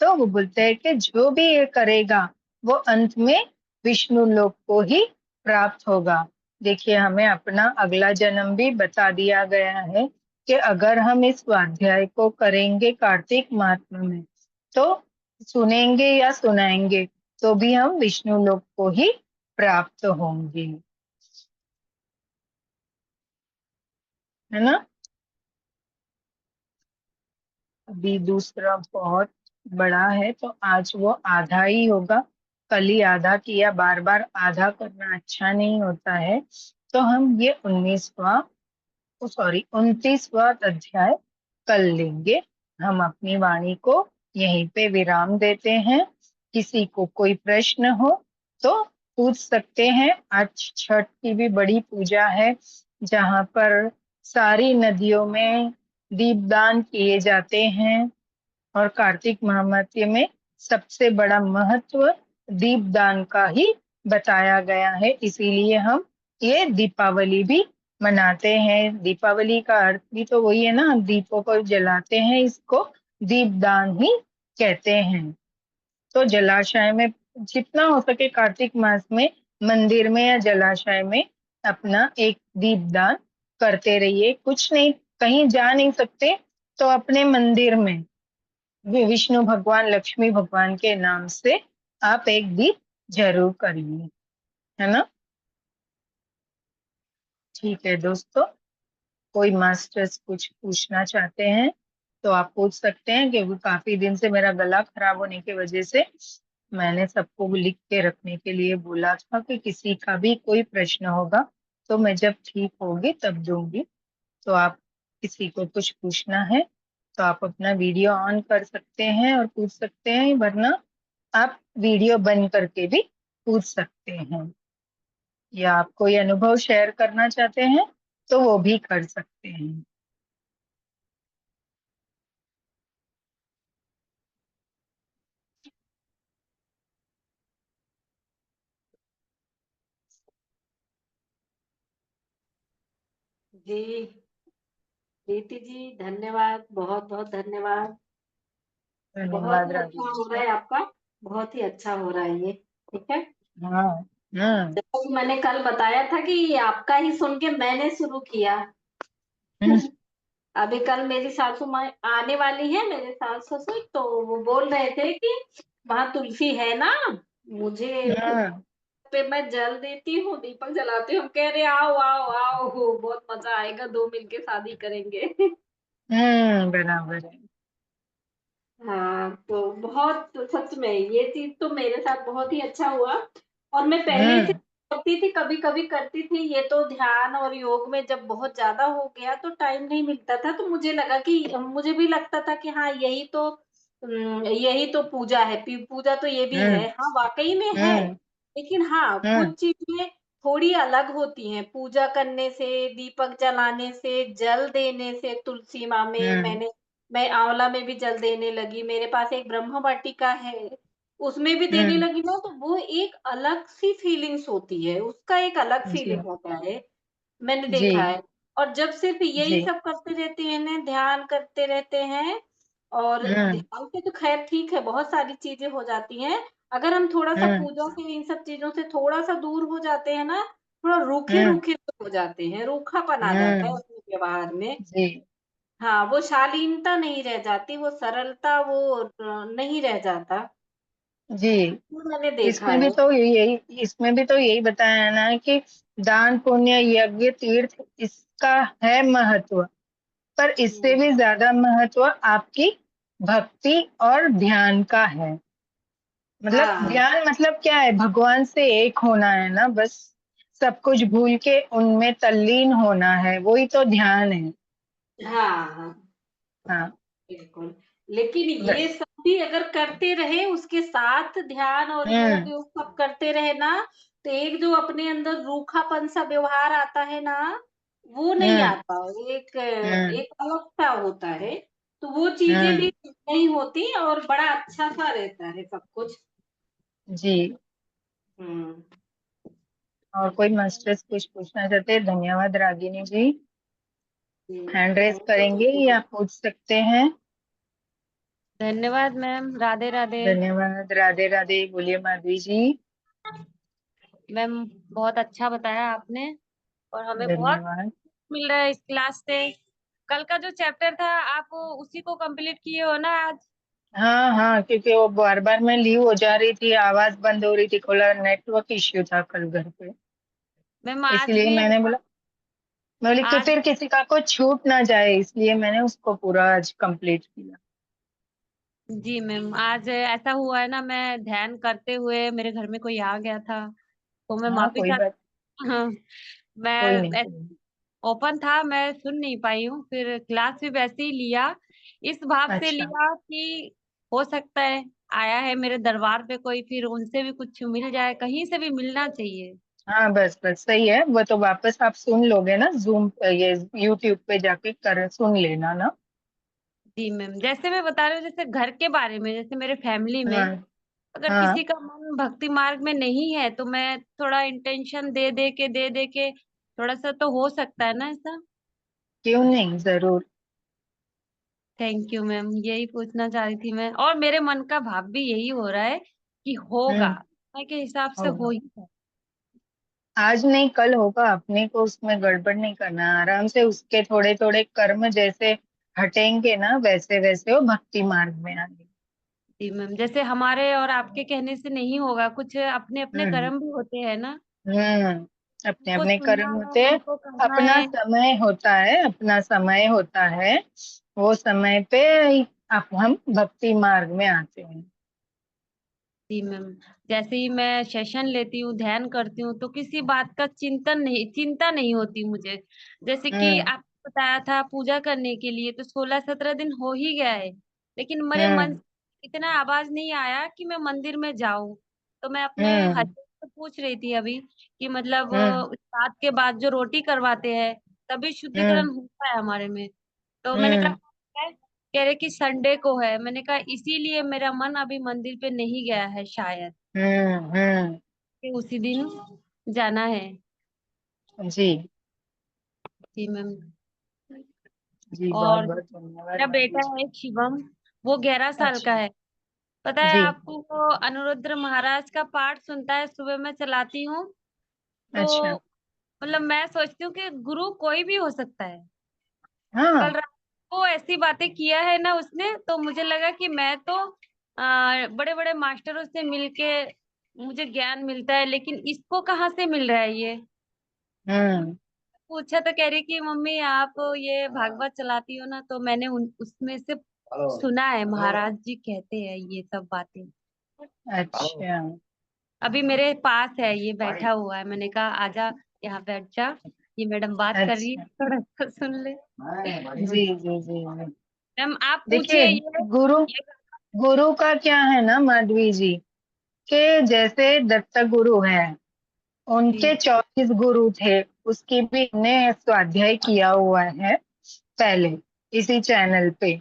तो वो बोलते हैं कि जो भी ये करेगा वो अंत में विष्णु लोक को ही प्राप्त होगा। देखिए, हमें अपना अगला जन्म भी बता दिया गया है कि अगर हम इस स्वाध्याय को करेंगे कार्तिक माह में, तो सुनेंगे या सुनाएंगे तो भी हम विष्णु लोक को ही प्राप्त होंगे, है ना? अभी दूसरा बहुत बड़ा है, तो आज वो आधा ही होगा। कल ही आधा किया, बार बार आधा करना अच्छा नहीं होता है। तो हम ये 29वां अध्याय कर लेंगे। हम अपनी वाणी को यहीं पे विराम देते हैं। किसी को कोई प्रश्न हो तो पूछ सकते हैं। आज छठ की भी बड़ी पूजा है, जहाँ पर सारी नदियों में दीपदान किए जाते हैं, और कार्तिक महात्म्य में सबसे बड़ा महत्व दीपदान का ही बताया गया है। इसीलिए हम ये दीपावली भी मनाते हैं। दीपावली का अर्थ भी तो वही है ना, हम दीपों को जलाते हैं, इसको दीपदान ही कहते हैं। तो जलाशय में जितना हो सके कार्तिक मास में मंदिर में या जलाशय में अपना एक दीपदान करते रहिए। कुछ नहीं, कहीं जा नहीं सकते तो अपने मंदिर में विष्णु भगवान, लक्ष्मी भगवान के नाम से आप एक दीप जरूर करिए, है ना? ठीक है दोस्तों, कोई मास्टर्स कुछ पूछना चाहते हैं तो आप पूछ सकते हैं, क्योंकि काफी दिन से मेरा गला खराब होने की वजह से मैंने सबको लिख के रखने के लिए बोला था कि किसी का भी कोई प्रश्न होगा तो मैं जब ठीक होगी तब दूंगी। तो आप किसी को कुछ पूछना है तो आप अपना वीडियो ऑन कर सकते हैं और पूछ सकते हैं, वरना आप वीडियो बंद करके भी पूछ सकते हैं, या आप कोई अनुभव शेयर करना चाहते हैं तो वो भी कर सकते हैं। जी प्रीति जी, धन्यवाद, बहुत बहुत धन्यवाद। बहुत धन्यवाद ही अच्छा राजेश हो रहा जी। है आपका, बहुत ही अच्छा हो रहा है ये। ठीक है। हाँ। जैसा कि मैंने कल बताया था कि आपका ही सुन के मैंने शुरू किया। हम्म, अभी कल मेरी सासू माँ आने वाली है, मेरे सास ससुर, तो वो बोल रहे थे कि वहाँ तुलसी है ना, मुझे हम्म, पे मैं जल देती हूँ, दीपक जलाती हूँ। हम कह रहे आओ आओ आओ, बहुत मजा आएगा, दो मिलके शादी करेंगे। बराबर है। हाँ, तो बहुत सच में ये चीज तो मेरे साथ बहुत ही अच्छा हुआ। और मैं पहले से हम्म, करती थी, कभी कभी करती थी, ये तो ध्यान और योग में जब बहुत ज्यादा हो गया तो टाइम नहीं मिलता था, तो मुझे लगा कि मुझे भी लगता था कि हाँ यही तो यही तो पूजा है, पूजा तो ये भी है। हम्म, हाँ वाकई में है। हम्म, लेकिन हाँ हम्म, कुछ चीजें थोड़ी अलग होती हैं, पूजा करने से, दीपक जलाने से, जल देने से। तुलसी माँ में हम्म, मैं आंवला में भी जल देने लगी, मेरे पास एक ब्रह्म वाटिका है, उसमें भी देने हम्म, लगी ना, तो वो एक अलग सी फीलिंग्स होती है, उसका एक अलग जी, फीलिंग होता है, मैंने जी, देखा है। और जब सिर्फ यही जी, सब करते रहते हैं ना, ध्यान करते रहते हैं, और हम्म, ध्यान से तो खैर ठीक है, बहुत सारी चीजें हो जाती हैं। अगर हम थोड़ा सा हम्म, पूजा से, इन सब चीजों से थोड़ा सा दूर हो जाते हैं ना, थोड़ा रूखे हम्म, रूखे हो जाते हैं, रूखापन आ जाता है हम्म, अपने व्यवहार में। जी, हाँ, वो शालीनता नहीं रह जाती, वो सरलता, वो नहीं रह जाता। जी। वो मैंने देखा इसमें भी है। तो यही इसमें भी तो यही बताया है ना कि दान पुण्य यज्ञ तीर्थ इसका है महत्व, पर इससे हुँ, भी ज्यादा महत्व आपकी भक्ति और ध्यान का है। मतलब हाँ, ध्यान मतलब क्या है, भगवान से एक होना है ना, बस सब कुछ भूल के उनमें तल्लीन होना है, वही तो ध्यान है। हाँ, हाँ, हाँ, बिल्कुल। लेकिन ये बस। सब भी अगर करते रहे, उसके साथ ध्यान और योग हम्म, योग सब करते रहे ना, तो एक जो अपने अंदर रूखापन सा व्यवहार आता है ना, वो नहीं हम्म, आता। एक हम्म, एक अलग सा होता है, तो वो चीजें हम्म, भी नहीं होती और बड़ा अच्छा सा रहता है सब कुछ। जी। हुँ। और कोई मास्टर्स कुछ पूछना चाहते हैं? धन्यवाद रागिनी जी। जी, हैंड रेस थैंक यू करेंगे प्रीति या जी। पूछ सकते हैं? धन्यवाद मैम, राधे राधे। धन्यवाद, राधे राधे, बोलिए माधवी जी। मैम बहुत अच्छा बताया आपने, और हमें बहुत धन्यवाद। मिल रहा है इस क्लास से। कल का जो चैप्टर था आप उसी को कंप्लीट किए हो ना आज? हाँ हाँ, क्योंकि वो बार बार मैं लीव हो जा रही थी, आवाज बंद हो रही थी, थोड़ा नेटवर्क इश्यू था कल घर पे। मैम आज इसलिए भी मैंने बोला, मैं बोली कि आज फिर किसी का कुछ छूट ना जाए, इसलिए मैंने उसको पूरा आज कंप्लीट किया। जी मैम, आज ऐसा हुआ है ना, मैं ध्यान करते हुए मेरे घर में कोई आ गया था, तो मैं हाँ, माफी कोई चाहती बात। हाँ, कोई मैं नहीं, कोई नहीं। ओपन था, मैं सुन नहीं पाई हूँ, फिर क्लास भी वैसे ही लिया, इस भाव से अच्छा। लिया कि हो सकता है आया है मेरे दरबार पे कोई, फिर उनसे भी कुछ मिल जाए, कहीं से भी मिलना चाहिए। हाँ, बस बस सही है, वो तो वापस आप सुन लोगे ना, जूम ये यूट्यूब पे जाके कर सुन लेना ना। जी मैम, जैसे मैं बता रही हूँ, जैसे घर के बारे में, जैसे मेरे फैमिली में हाँ, अगर हाँ, किसी का मन भक्ति मार्ग में नहीं है, तो मैं थोड़ा इंटेंशन दे दे के थोड़ा सा तो हो सकता है ना ऐसा। क्यों नहीं, जरूर। थैंक यू मैम, यही पूछना चाह रही थी मैं, और मेरे मन का भाव भी यही हो रहा है कि होगा, हम्म, समय के हिसाब से होगा। हो ही है। आज नहीं कल होगा, अपने को उसमें गड़बड़ नहीं करना, आराम से उसके थोड़े थोड़े कर्म जैसे हटेंगे ना, वैसे वैसे वो भक्ति मार्ग में आएंगे। जी मैम, जैसे हमारे और आपके कहने से नहीं होगा, कुछ अपने अपने हम्म, कर्म भी होते हैं ना। हम्म, अपने उनको अपने सुनना कर्म है, होते हैं। उनको करना अपना है। समय होता है, अपना समय होता है, वो समय पे ही आप हम भक्ति मार्ग में आते हैं। जी मैम, जैसे ही मैं सेशन लेती हूँ, ध्यान करती हूँ, तो किसी बात का चिंता नहीं होती मुझे। जैसे कि हम्म आपको बताया था पूजा करने के लिए, तो 16-17 दिन हो ही गया है, लेकिन मेरे मन हम्म से इतना आवाज नहीं आया कि मैं मंदिर में जाऊं। तो मैं अपने हम्म हस्बैंड से पूछ रही थी अभी कि मतलब हम्म रात के बाद जो रोटी करवाते हैं तभी शुद्धिकरण हम्म होता है हमारे में। तो मैंने हम्म कहा है, कह रहे कि संडे को है। मैंने कहा इसीलिए मेरा मन अभी मंदिर पे नहीं गया है शायद, हम्म। कि उसी दिन जाना है। जी जी मैम। जी, बहुत और बहुत धन्यवाद मेरा माधवी बेटा जी। है शिवम, वो 11 साल का अच्छा। है। पता है जी। आपको, वो अनिरुद्ध महाराज का पाठ सुनता है, सुबह में चलाती हूँ तो अच्छा। मतलब मैं सोचती हूँ कि गुरु कोई भी हो सकता है। कल हाँ। रात को ऐसी बातें किया है ना उसने, तो मुझे लगा कि मैं तो बड़े बड़े मास्टरों से मिलके मुझे ज्ञान मिलता है, लेकिन इसको कहाँ से मिल रहा है ये। हम्म पूछा तो कह रही कि मम्मी आप ये भागवत चलाती हो ना, तो मैंने उसमें से सुना है, महाराज जी कहते हैं ये सब बातें। अच्छा। अभी मेरे पास है, ये बैठा हुआ है, मैंने कहा आजा यहाँ बैठ जा, ये मैडम बात कर रही है, अच्छा। थोड़ा सा सुन ले। जी जी जी जी। मैम आप देखिए, पूछिए गुरु ये गुरु का क्या है ना माधवी जी, के जैसे दत्त गुरु है, जी। उनके 24 गुरु थे। उसकी भी हमने स्वाध्याय किया हुआ है पहले, इसी चैनल पे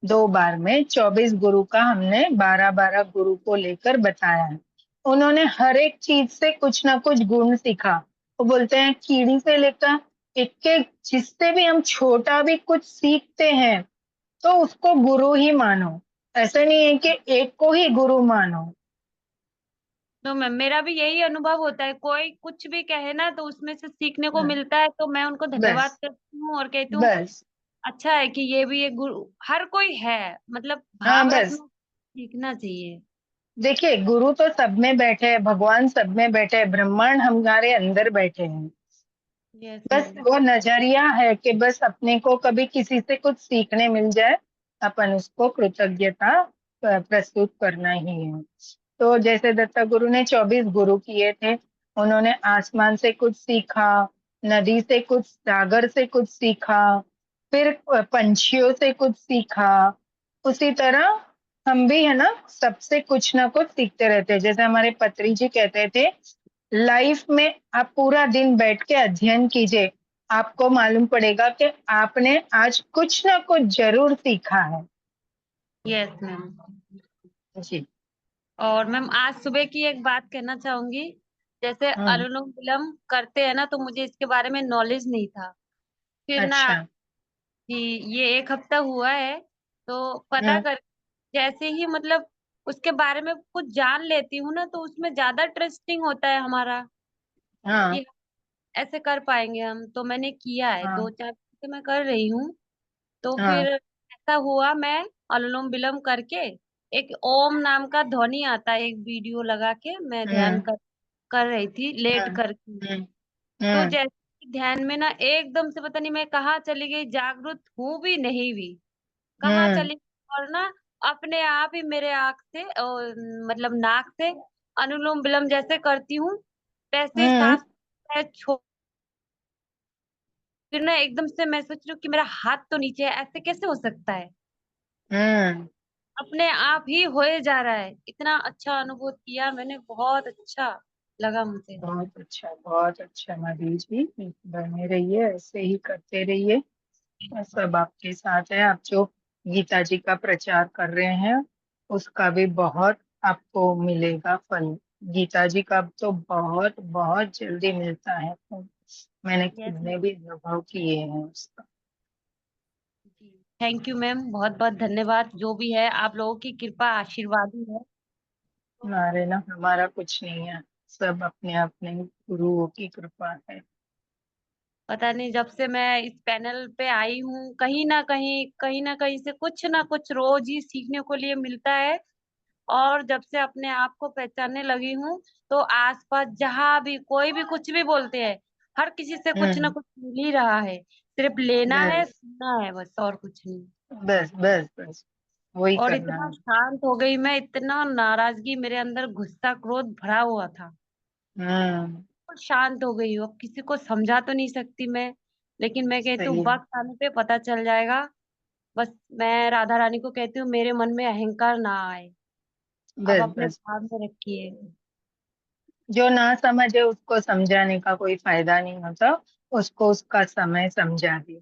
2 बार में 24 गुरु का हमने 12-12 गुरु को लेकर बताया है। उन्होंने हर एक चीज से कुछ ना कुछ गुण सीखा। वो बोलते हैं कीड़ी से लेकर एक एक, जिससे भी हम छोटा भी कुछ सीखते हैं तो उसको गुरु ही मानो। ऐसा नहीं है कि एक को ही गुरु मानो। तो मैम मेरा भी यही अनुभव होता है, कोई कुछ भी कहे ना तो उसमें से सीखने को हाँ, मिलता है, तो मैं उनको धन्यवाद बस करती हूँ और कहती हूँ बस। अच्छा है कि ये भी एक गुरु हर कोई है, मतलब हाँ भाव बस। रखना सीखना चाहिए। देखिए, गुरु तो सब में बैठे हैं, भगवान सब में बैठे हैं, ब्रह्मांड हमारे अंदर बैठे हैं। यस बस मैम। वो नजरिया है कि बस अपने को कभी किसी से कुछ सीखने मिल जाए, अपन उसको कृतज्ञता प्रस्तुत करना ही है। तो जैसे दत्ता गुरु ने 24 गुरु किए थे, उन्होंने आसमान से कुछ सीखा, नदी से कुछ, सागर से कुछ सीखा, फिर पंछियों से कुछ सीखा। उसी तरह हम भी है ना, सबसे कुछ ना कुछ सीखते रहते हैं। जैसे हमारे पत्री जी कहते थे, लाइफ में आप पूरा दिन बैठ के अध्ययन कीजिए, आपको मालूम पड़ेगा कि आपने आज कुछ ना कुछ जरूर सीखा है। Yes ma'am. जी। और मैम आज सुबह की एक बात कहना चाहूंगी, जैसे हम्म। अनुलोम विलोम करते हैं ना, तो मुझे इसके बारे में नॉलेज नहीं था। फिर ना अच्छा। कि ये 1 हफ्ता हुआ है, तो पता हम्म। कर जैसे ही मतलब उसके बारे में कुछ जान लेती हूँ ना, तो उसमें ज्यादा ट्रस्टिंग होता है हमारा हाँ कि ऐसे कर पाएंगे हम। तो मैंने किया है, हाँ 2-4 से मैं कर रही हूँ। तो हाँ। फिर ऐसा हुआ, मैं अनुलोम विलोम करके एक ओम नाम का ध्वनि आता है, एक वीडियो लगा के मैं ध्यान हम्म कर रही थी लेट हम्म करके। हम्म तो हम्म जैसे कि ध्यान में ना एकदम से पता नहीं मैं कहाँ चली गई, जागरूक हूँ भी नहीं भी, कहाँ हम्म चली गई, और ना अपने आप ही मेरे आँख से मतलब नाक से अनुलोम विलोम जैसे करती हूँ वैसे ही हम्म सांस छोड़। फिर ना एकदम से मैं सोच रही हूँ कि मेरा हाथ तो नीचे है, ऐसे कैसे हो सकता है, हम्म। अपने आप ही होए जा रहा है। इतना अच्छा अनुभव किया मैंने, बहुत अच्छा लगा मुझे। बहुत अच्छा मरीज भी, बने रहिए, ऐसे ही करते रहिए। और सब आपके साथ है। आप जो गीता जी का प्रचार कर रहे हैं, उसका भी बहुत आपको मिलेगा फल। गीता जी का तो बहुत बहुत जल्दी मिलता है फल। मैंने यस खुद मैम। ने भी अनुभव किए हैं उसका। जी थैंक यू मैम, बहुत बहुत धन्यवाद। जो भी है आप लोगों की कृपा आशीर्वाद ही है। तो हमारे ना, हमारा कुछ नहीं है, सब अपने अपने गुरुओं की कृपा है। पता नहीं जब से मैं इस पैनल पे आई हूँ, कहीं ना कहीं से कुछ ना कुछ रोज ही सीखने को लिए मिलता है। और जब से अपने आप को पहचानने लगी हूँ, तो आसपास जहाँ भी कोई भी कुछ भी बोलते हैं, हर किसी से कुछ ना हम्म। कुछ मिल ही रहा है। सिर्फ लेना है, बस सुनना है, बस और कुछ नहीं। बस बस बस वही और करना इतना है। शांत हो गई मैं, इतना नाराजगी मेरे अंदर, गुस्सा क्रोध भरा हुआ था, हम्म। और शांत हो गई हूँ। अब किसी को समझा तो नहीं सकती मैं, लेकिन मैं कहती हूँ सही है। वक्त आने पे पता चल जाएगा। बस मैं राधा रानी को कहती हूँ मेरे मन में अहंकार ना आए, आप बस अपने बस भाव में रखिए। जो ना समझे उसको समझाने का कोई फायदा नहीं होता, उसको उसका समय समझा दे।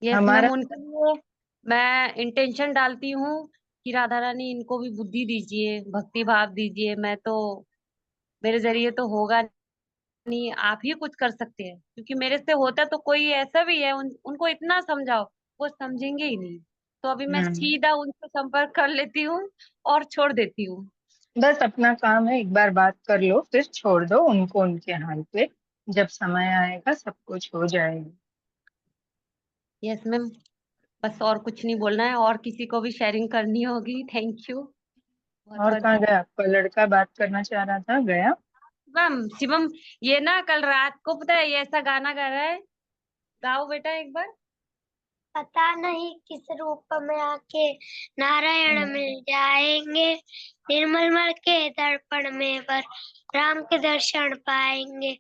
यस हमारा मैम, उनके लिए मैं इंटेंशन डालती हूँ कि राधा रानी इनको भी बुद्धि दीजिए, भक्ति भाव दीजिए। मैं तो, मेरे जरिए तो होगा नहीं, आप ही कुछ कर सकते हैं, क्योंकि मेरे से होता तो कोई ऐसा भी है, उनको इतना समझाओ, वो समझेंगे ही नहीं। तो अभी मैं हम्म। सीधा उनसे संपर्क कर लेती हूँ और छोड़ देती हूँ। बस अपना काम है, एक बार बात कर लो फिर छोड़ दो उनको उनके हाल पे। जब समय आएगा सब कुछ हो जाएगा। यस मैम, बस और कुछ नहीं बोलना है, और किसी को भी शेयरिंग करनी होगी। थैंक यू, बहुत और बहुत कहाँ धन्यवाद। गया आपका लड़का? बात करना चाह रहा था, गया? मैम शिवम, ये ना कल रात को पता है ये ऐसा गाना गा रहा है, गाओ बेटा एक बार। पता नहीं किस रूप में आके नारायण मिल जाएंगे, निर्मल मल के दर्पण में वर राम के दर्शन पाएंगे।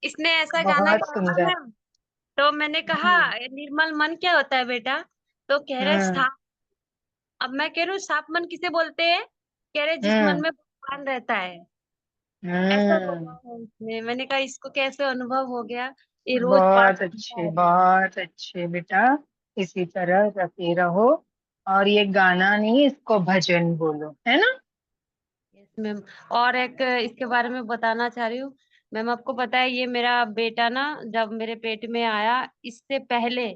इसने ऐसा गाना बहुत गाया ना सुंदर। मैम, तो मैंने कहा हम्म। निर्मल मन क्या होता है बेटा? तो कह रहे हम्म। साफ। अब मैं कह रही हूँ साफ मन किसे बोलते हैं? कह रहे जिस मन हम्म। में भगवान रहता है। ऐसा बोला हम्म। है इसने। मैंने कहा इसको कैसे अनुभव हो गया, ये रोज पाठ बहुत सुनता अच्छे, है। बहुत अच्छे बेटा। इसी तरह रखे रहो। और ये गाना नहीं, इसको भजन बोलो, है ना? Yes ma'am. और एक इसके बारे में बताना चाह रही हूँ मैम, आपको पता है ये मेरा बेटा ना, जब मेरे पेट में आया, इससे पहले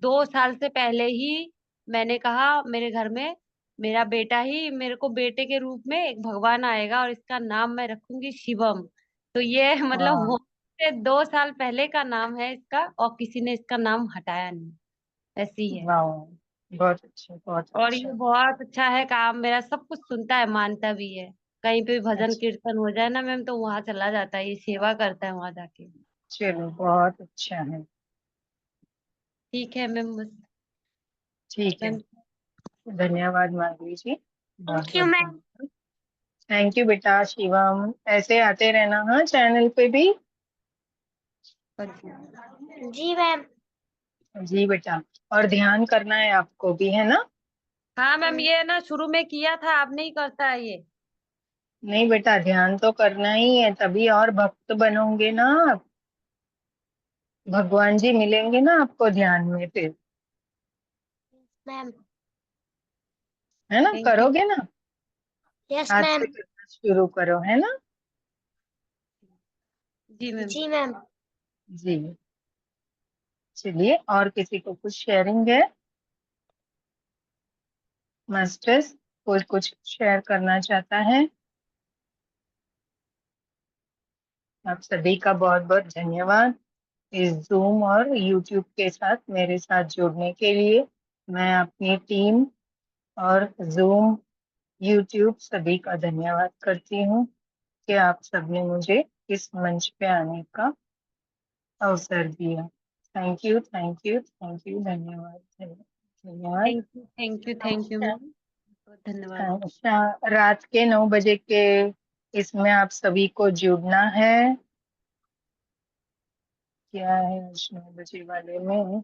2 साल से पहले ही मैंने कहा मेरे घर में मेरा बेटा ही, मेरे को बेटे के रूप में एक भगवान आएगा और इसका नाम मैं रखूंगी शिवम। तो ये मतलब वाह। वो 2 साल पहले का नाम है इसका, और किसी ने इसका नाम हटाया नहीं, ऐसी है। वाह। बहुत अच्छे, बहुत और ये अच्छा। बहुत अच्छा है, काम मेरा सब कुछ सुनता है, मानता भी है। कहीं पे भी भजन अच्छा, कीर्तन हो जाए ना मैम, तो वहां चला जाता है, ये सेवा करता है वहां जाके। चलो बहुत अच्छा है। ठीक है मैम, बस ठीक है। मैम। धन्यवाद माधवी जी, बहुत थैंक यू बहुत मैम। धन्यवाद। थैंक यू बेटा शिवम, ऐसे आते रहना हाँ चैनल पे भी। जी मैम। जी बेटा। और ध्यान करना है आपको भी, है ना? हाँ मैम, ये ना शुरू में किया था, अब नहीं करता है ये। नहीं बेटा, ध्यान तो करना ही है, तभी और भक्त बनोगे ना आप। भगवान जी मिलेंगे ना आपको ध्यान में फिर, मैम। है ना? Thank you. करोगे ना? यस आज से मैम। करना शुरू करो, है ना? जी मैम। जी मैम। जी। चलिए, और किसी को कुछ शेयरिंग है? मास्टर्स, कोई कुछ शेयर करना चाहता है? आप सभी का बहुत बहुत धन्यवाद इस जूम और यूट्यूब के साथ मेरे साथ जुड़ने के लिए। मैं अपनी टीम और जूम, यूट्यूब सभी का धन्यवाद करती हूँ कि आप सबने मुझे इस मंच पे आने का अवसर दिया। Thank you, thank you, thank you, धन्यवाद, धन्यवाद। Thank you, thank you, thank you ma'am, बहुत धन्यवाद। रात के 9 बजे के इसमें आप सभी को जुड़ना है। क्या है आज 9 बजे वाले में?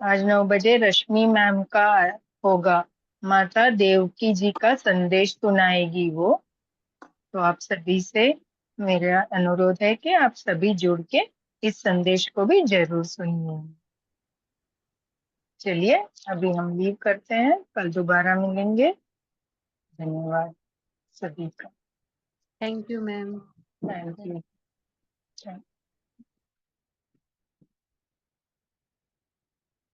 आज 9 बजे रश्मि मैम का होगा, माता देवकी जी का संदेश सुनाएगी वो। तो आप सभी से मेरा अनुरोध है कि आप सभी जुड़ के इस संदेश को भी जरूर सुनिए। चलिए, अभी हम लीव करते हैं, कल दोबारा मिलेंगे। धन्यवाद सभी का। Thank you ma'am. Thank you.